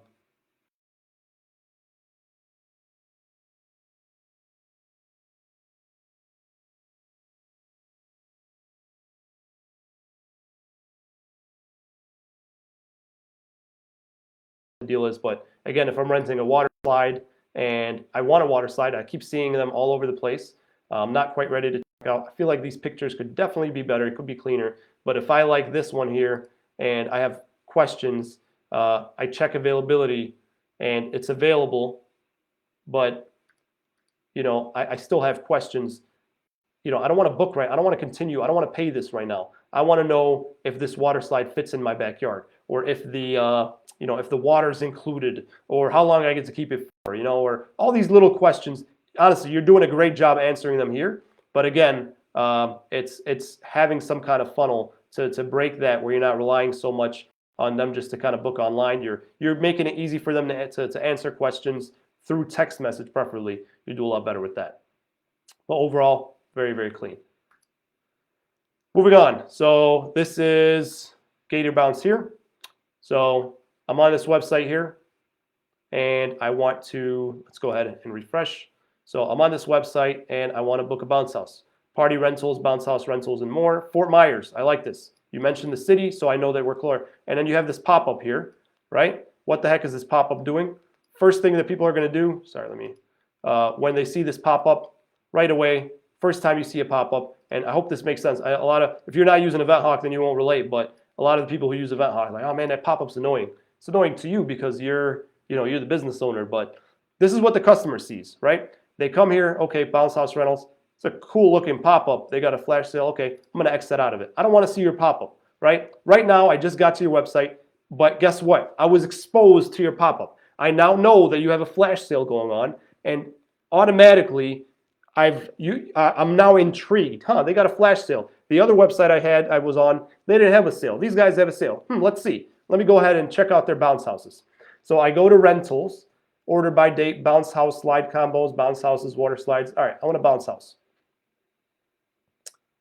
deal is, but again, if I'm renting a water slide and I want a water slide, I keep seeing them all over the place. I'm not quite ready to check out. I feel like these pictures could definitely be better. It could be cleaner. But if I like this one here and I have questions, I check availability and it's available, but I still have questions. I don't want to book right. I don't want to continue. I don't want to pay this right now. I want to know if this water slide fits in my backyard. or if the if the water's included, or how long I get to keep it for, or all these little questions. Honestly, you're doing a great job answering them here. But again, it's having some kind of funnel to break that, where you're not relying so much on them just to kind of book online. You're making it easy for them to answer questions through text message, preferably. You do a lot better with that. But overall, very, very clean. Moving on. So this is Gator Bounce here. So I'm on this website here, and I want to, let's go ahead and refresh. So I'm on this website, and I want to book a bounce house. Party rentals, bounce house rentals, and more. Fort Myers, I like this. You mentioned the city, so I know that we're clear. And then you have this pop-up here, right? What the heck is this pop-up doing? First thing that people are going to do, when they see this pop-up right away, first time you see a pop-up, and I hope this makes sense. If you're not using EventHawk, then you won't relate, but a lot of the people who use EventHawk are like, oh man, that pop-up's annoying. It's annoying to you because you're the business owner, but this is what the customer sees, right? They come here, okay, bounce house rentals. It's a cool looking pop-up. They got a flash sale. Okay, I'm gonna X that out of it. I don't want to see your pop-up, right? Right now, I just got to your website, but guess what? I was exposed to your pop-up. I now know that you have a flash sale going on, and automatically, I'm now intrigued. They got a flash sale. The other website I was on, they didn't have a sale. These guys have a sale. Let's see. Let me go ahead and check out their bounce houses. So I go to rentals, order by date, bounce house, slide combos, bounce houses, water slides. All right, I want a bounce house.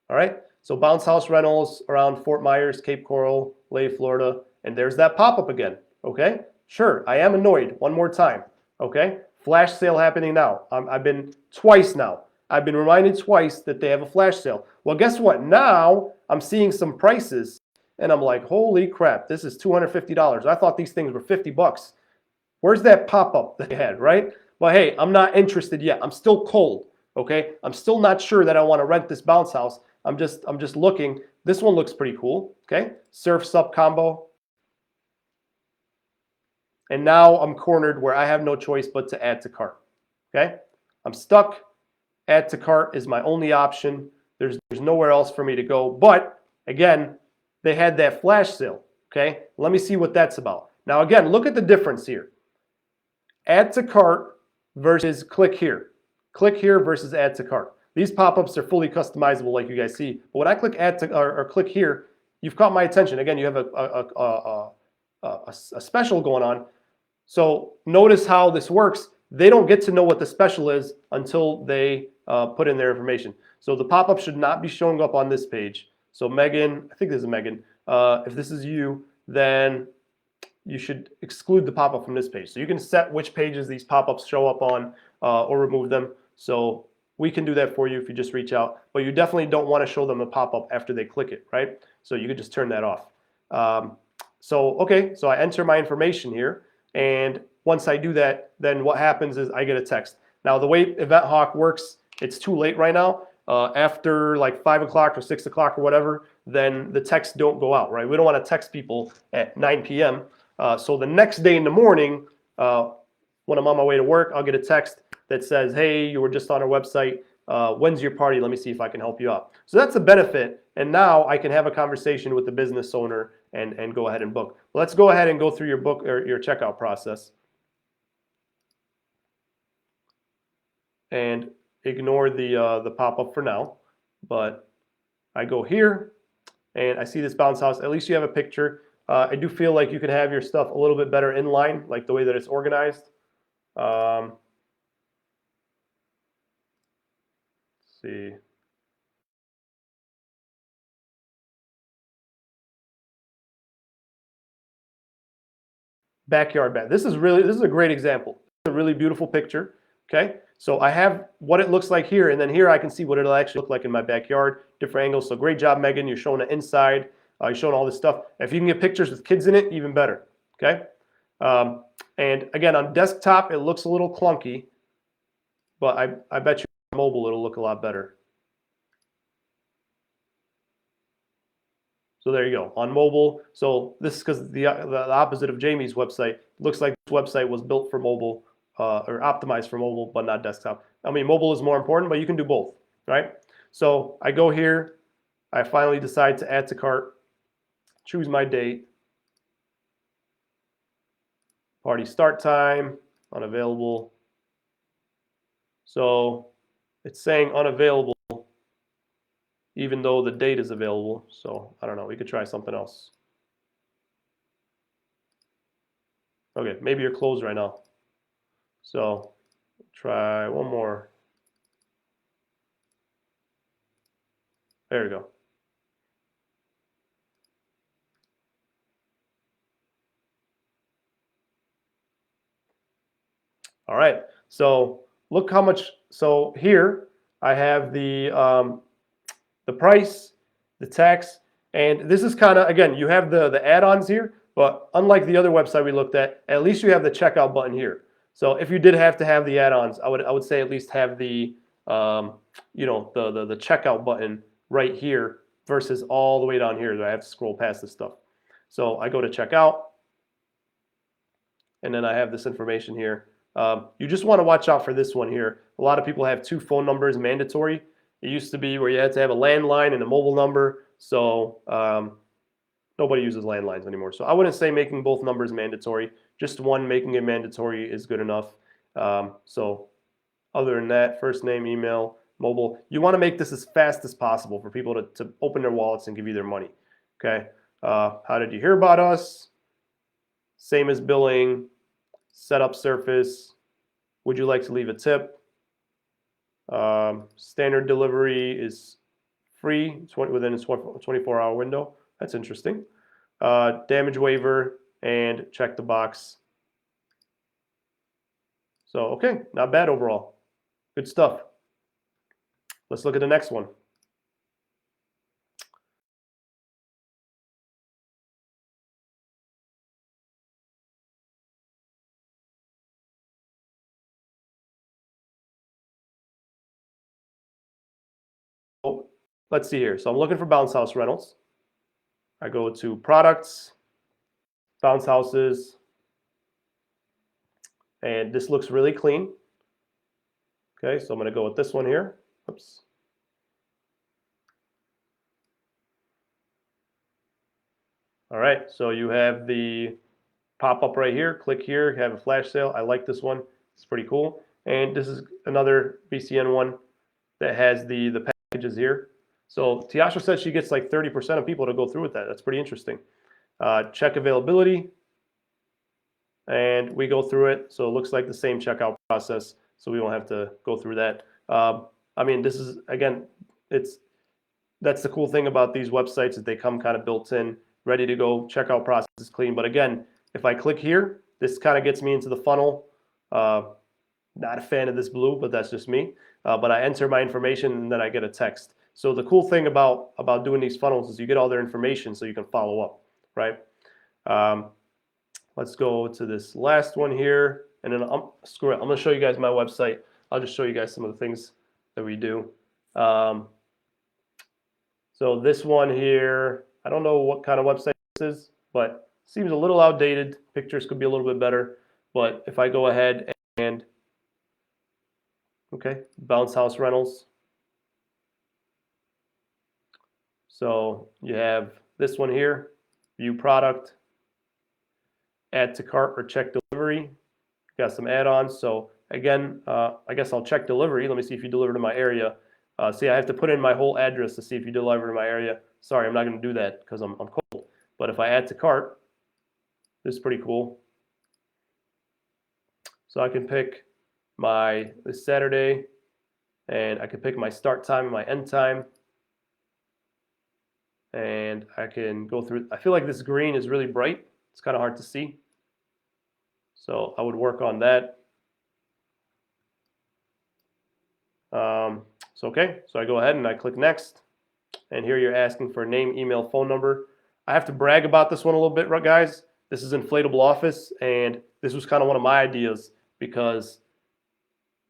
All right, so bounce house rentals around Fort Myers, Cape Coral, Lay, Florida, and there's that pop-up again, okay? Sure, I am annoyed, one more time, okay? Flash sale happening now. I've been twice now. I've been reminded twice that they have a flash sale. Well, guess what? Now I'm seeing some prices, and I'm like, holy crap, this is $250. I thought these things were 50 bucks. Where's that pop-up that they had, right? Well, hey, I'm not interested yet. I'm still cold, okay? I'm still not sure that I want to rent this bounce house. I'm just looking. This one looks pretty cool, okay? Surf sub combo. And now I'm cornered where I have no choice but to add to cart, okay? I'm stuck. Add to cart is my only option. There's nowhere else for me to go. But again, they had that flash sale, okay? Let me see what that's about. Now again, look at the difference here. Add to cart versus click here. Click here versus add to cart. These pop-ups are fully customizable like you guys see. But when I click add to or click here, you've caught my attention. Again, you have a special going on. So notice how this works. They don't get to know what the special is until they put in their information. So the pop-up should not be showing up on this page. So Megan, I think this is Megan. If this is you, then you should exclude the pop-up from this page. So you can set which pages these pop-ups show up on or remove them. So we can do that for you if you just reach out, but you definitely don't want to show them a pop-up after they click it, right? So you could just turn that off. Okay, so I enter my information here, and once I do that, then what happens is I get a text. Now the way EventHawk works, it's too late right now. After like 5 o'clock or 6 o'clock or whatever, then the texts don't go out, right? We don't want to text people at 9 p.m. So the next day in the morning, when I'm on my way to work, I'll get a text that says, hey, you were just on our website. When's your party? Let me see if I can help you out. So that's a benefit. And now I can have a conversation with the business owner and go ahead and book. Let's go ahead and go through your book or your checkout process. And ignore the pop-up for now. But I go here and I see this bounce house. At least you have a picture. I do feel like you can have your stuff a little bit better in line, like the way that it's organized. Let's see. Backyard bat. This is a great example. It's a really beautiful picture. Okay, so I have what it looks like here, and then here I can see what it'll actually look like in my backyard, different angles. So great job, Megan. You're showing the inside. You're showing all this stuff. If you can get pictures with kids in it, even better. Okay, and again, on desktop, it looks a little clunky, but I bet you on mobile it'll look a lot better. So there you go, on mobile. So this is because the opposite of Jamie's website. It looks like this website was built for mobile or optimized for mobile, but not desktop. I mean, mobile is more important, but you can do both, right? So I go here. I finally decide to add to cart, choose my date. Party start time, unavailable. So it's saying unavailable even though the date is available. So I don't know, we could try something else. Okay, maybe you're closed right now. So try one more. There you go. All right, so look how much, so here I have the price, the tax, and this is kind of, again, you have the add-ons here, but unlike the other website we looked at least you have the checkout button here. So if you did have to have the add-ons, I would say at least have the you know, the checkout button right here versus all the way down here that I have to scroll past this stuff. So I go to checkout, and then I have this information here. You just want to watch out for this one here. A lot of people have 2 phone numbers mandatory. It used to be where you had to have a landline and a mobile number. So nobody uses landlines anymore. So I wouldn't say making both numbers mandatory. Just one making it mandatory is good enough. So other than that, first name, email, mobile. You want to make this as fast as possible for people to open their wallets and give you their money. Okay. How did you hear about us? Same as billing. Setup surface. Would you like to leave a tip? Standard delivery is free within a 24-hour window. That's interesting. Damage waiver, and check the box. So, okay, not bad overall. Good stuff. Let's look at the next one. Let's see here. So I'm looking for bounce house rentals. I go to products, bounce houses, and this looks really clean. Okay, so I'm going to go with this one here. Oops. All right, so you have the pop-up right here. Click here, have a flash sale. I like this one. It's pretty cool. And this is another BCN one that has the packages here. So Tiasha said she gets like 30% of people to go through with that. That's pretty interesting. Check availability. And we go through it. So it looks like the same checkout process. So we won't have to go through that. I mean, this is, again, that's the cool thing about these websites is they come kind of built in, ready to go. Checkout process is clean. But again, if I click here, this kind of gets me into the funnel. Not a fan of this blue, but that's just me. But I enter my information and then I get a text. So the cool thing about doing these funnels is you get all their information so you can follow up, right? Let's go to this last one here, and then screw it. I'm going to show you guys my website. I'll just show you guys some of the things that we do. So this one here, I don't know what kind of website this is, but it seems a little outdated. Pictures could be a little bit better. But if I go ahead and, okay, bounce house rentals. So you have this one here, view product, add to cart or check delivery. Got some add-ons. So again, I guess I'll check delivery. Let me see if you deliver to my area. See, I have to put in my whole address to see if you deliver to my area. Sorry, I'm not going to do that because I'm cold. But if I add to cart, this is pretty cool. So I can pick this Saturday, and I can pick my start time and my end time. And I can go through. I feel like this green is really bright. It's kind of hard to see. So I would work on that. Okay, so I go ahead and I click next. And here you're asking for name, email, phone number. I have to brag about this one a little bit, guys. This is Inflatable Office, and this was kind of one of my ideas because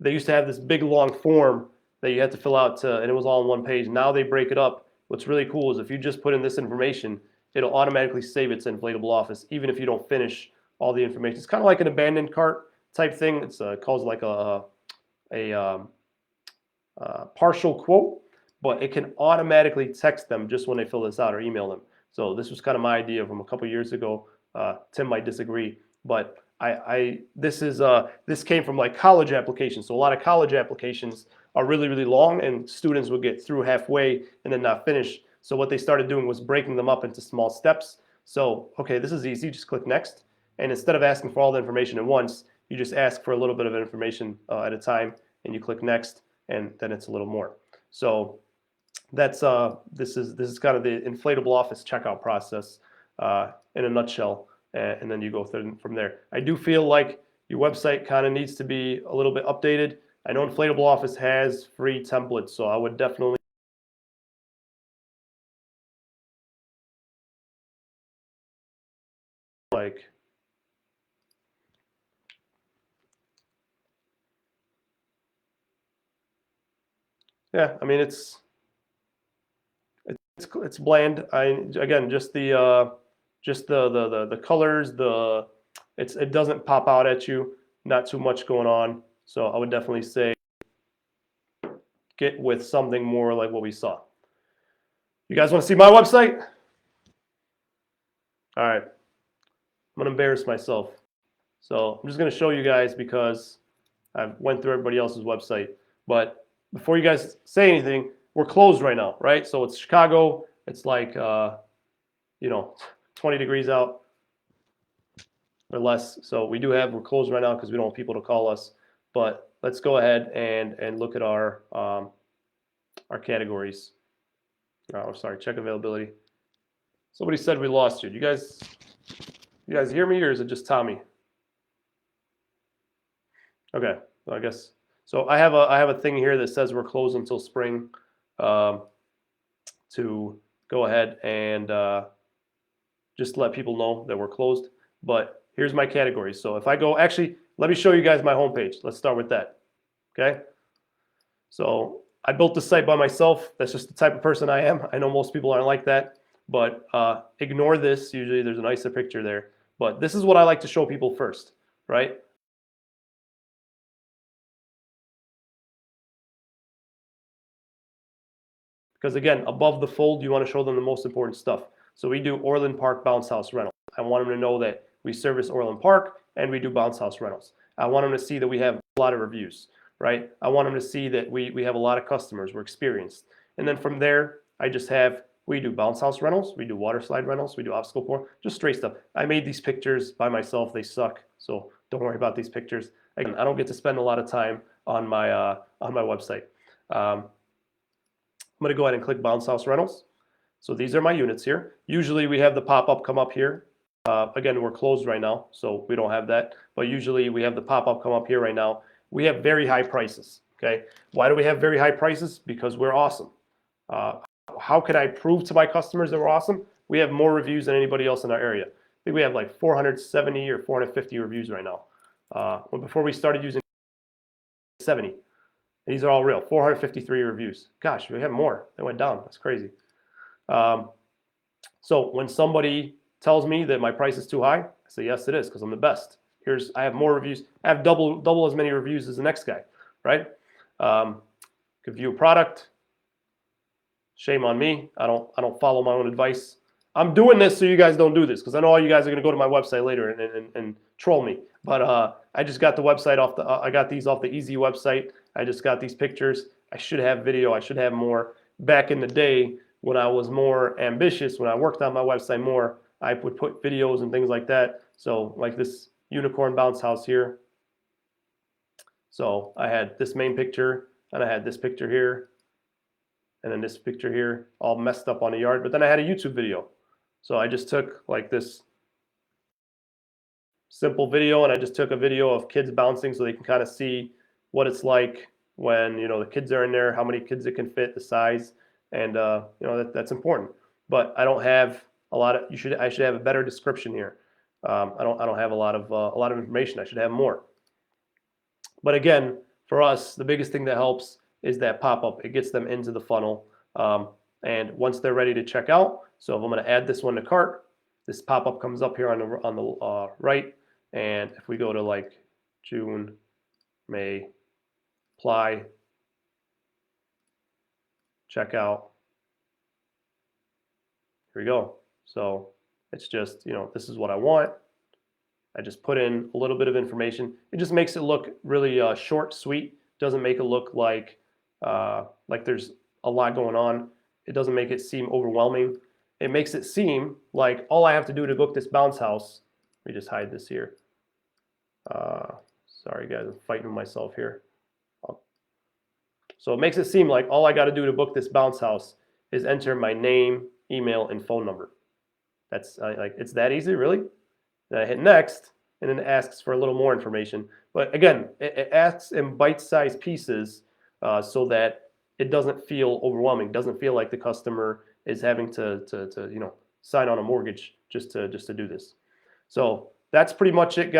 they used to have this big long form that you had to fill out and it was all on one page. Now they break it up. What's really cool is if you just put in this information, it'll automatically save it to Inflatable Office, even if you don't finish all the information. It's kind of like an abandoned cart type thing. It's called like a partial quote, but it can automatically text them just when they fill this out or email them. So this was kind of my idea from a couple years ago. Tim might disagree, but This came from like college applications. So a lot of college applications are really, really long, and students would get through halfway and then not finish. So what they started doing was breaking them up into small steps. So, okay, this is easy. Just click next. And instead of asking for all the information at once, you just ask for a little bit of information at a time, and you click next, and then it's a little more. So that's this is kind of the inflatable office checkout process in a nutshell, and then you go through from there. I do feel like your website kind of needs to be a little bit updated. I know Inflatable Office has free templates, so I would definitely like. Yeah, I mean it's bland. Again, just the colors, it doesn't pop out at you. Not too much going on. So I would definitely say get with something more like what we saw. You guys want to see my website? All right, I'm gonna embarrass myself. So I'm just gonna show you guys because I went through everybody else's website. But before you guys say anything, we're closed right now, right? So it's Chicago. It's like 20 degrees out or less. So we're closed right now because we don't want people to call us. But let's go ahead and look at our categories. Oh, sorry, check availability. Somebody said we lost you. You guys hear me, or is it just Tommy? Okay, well, I guess so. I have a thing here that says we're closed until spring, to go ahead and just let people know that we're closed. But here's my categories. So if I go, actually, let me show you guys my homepage. Let's start with that. Okay. So I built this site by myself. That's just the type of person I am. I know most people aren't like that, but ignore this. Usually there's a nicer picture there. But this is what I like to show people first, right? Because again, above the fold, you want to show them the most important stuff. So we do Orland Park Bounce House Rentals. I want them to know that we service Orland Park and we do bounce house rentals. I want them to see that we have a lot of reviews, right? I want them to see that we have a lot of customers, we're experienced. And then from there, we do bounce house rentals, we do water slide rentals, we do obstacle course, just straight stuff. I made these pictures by myself, they suck, so don't worry about these pictures. Again, I don't get to spend a lot of time on my website. I'm gonna go ahead and click bounce house rentals. So these are my units here. Usually we have the pop-up come up here. Again, we're closed right now, so we don't have that. But usually we have the pop-up come up here right now. We have very high prices, okay? Why do we have very high prices? Because we're awesome. How can I prove to my customers that we're awesome? We have more reviews than anybody else in our area. I think we have like 470 or 450 reviews right now. Before we started using 70. These are all real, 453 reviews. Gosh, we have more. They went down. That's crazy. So when somebody tells me that my price is too high, I say, yes, it is, because I'm the best. I have more reviews. I have double as many reviews as the next guy, right? Could view a product. Shame on me. I don't follow my own advice. I'm doing this so you guys don't do this, because I know all you guys are going to go to my website later and troll me. But I just got the website I got these off the Easy website. I just got these pictures. I should have video. I should have more. Back in the day, when I was more ambitious, when I worked on my website more, I would put videos and things like that. So like this unicorn bounce house here. So I had this main picture, and I had this picture here, and then this picture here, all messed up on the yard. But then I had a YouTube video. So I just took like this simple video, and I just took a video of kids bouncing so they can kind of see what it's like when the kids are in there, how many kids it can fit, the size, and that's important. But I don't have a lot of. I should have a better description here. I don't have a lot of information. I should have more. But again, for us, the biggest thing that helps is that pop-up. It gets them into the funnel, and once they're ready to check out. So if I'm going to add this one to cart, this pop-up comes up here on the right, and if we go to like June, May, apply, checkout. Here we go. So it's just, this is what I want. I just put in a little bit of information. It just makes it look really short, sweet. Doesn't make it look like there's a lot going on. It doesn't make it seem overwhelming. It makes it seem like all I have to do to book this bounce house. Let me just hide this here. Sorry guys, I'm fighting with myself here. So it makes it seem like all I got to do to book this bounce house is enter my name, email, and phone number. That's like, it's that easy, really? Then I hit next, and then it asks for a little more information. But again, it asks in bite-sized pieces so that it doesn't feel overwhelming. It doesn't feel like the customer is having to sign on a mortgage just to do this. So that's pretty much it, guys.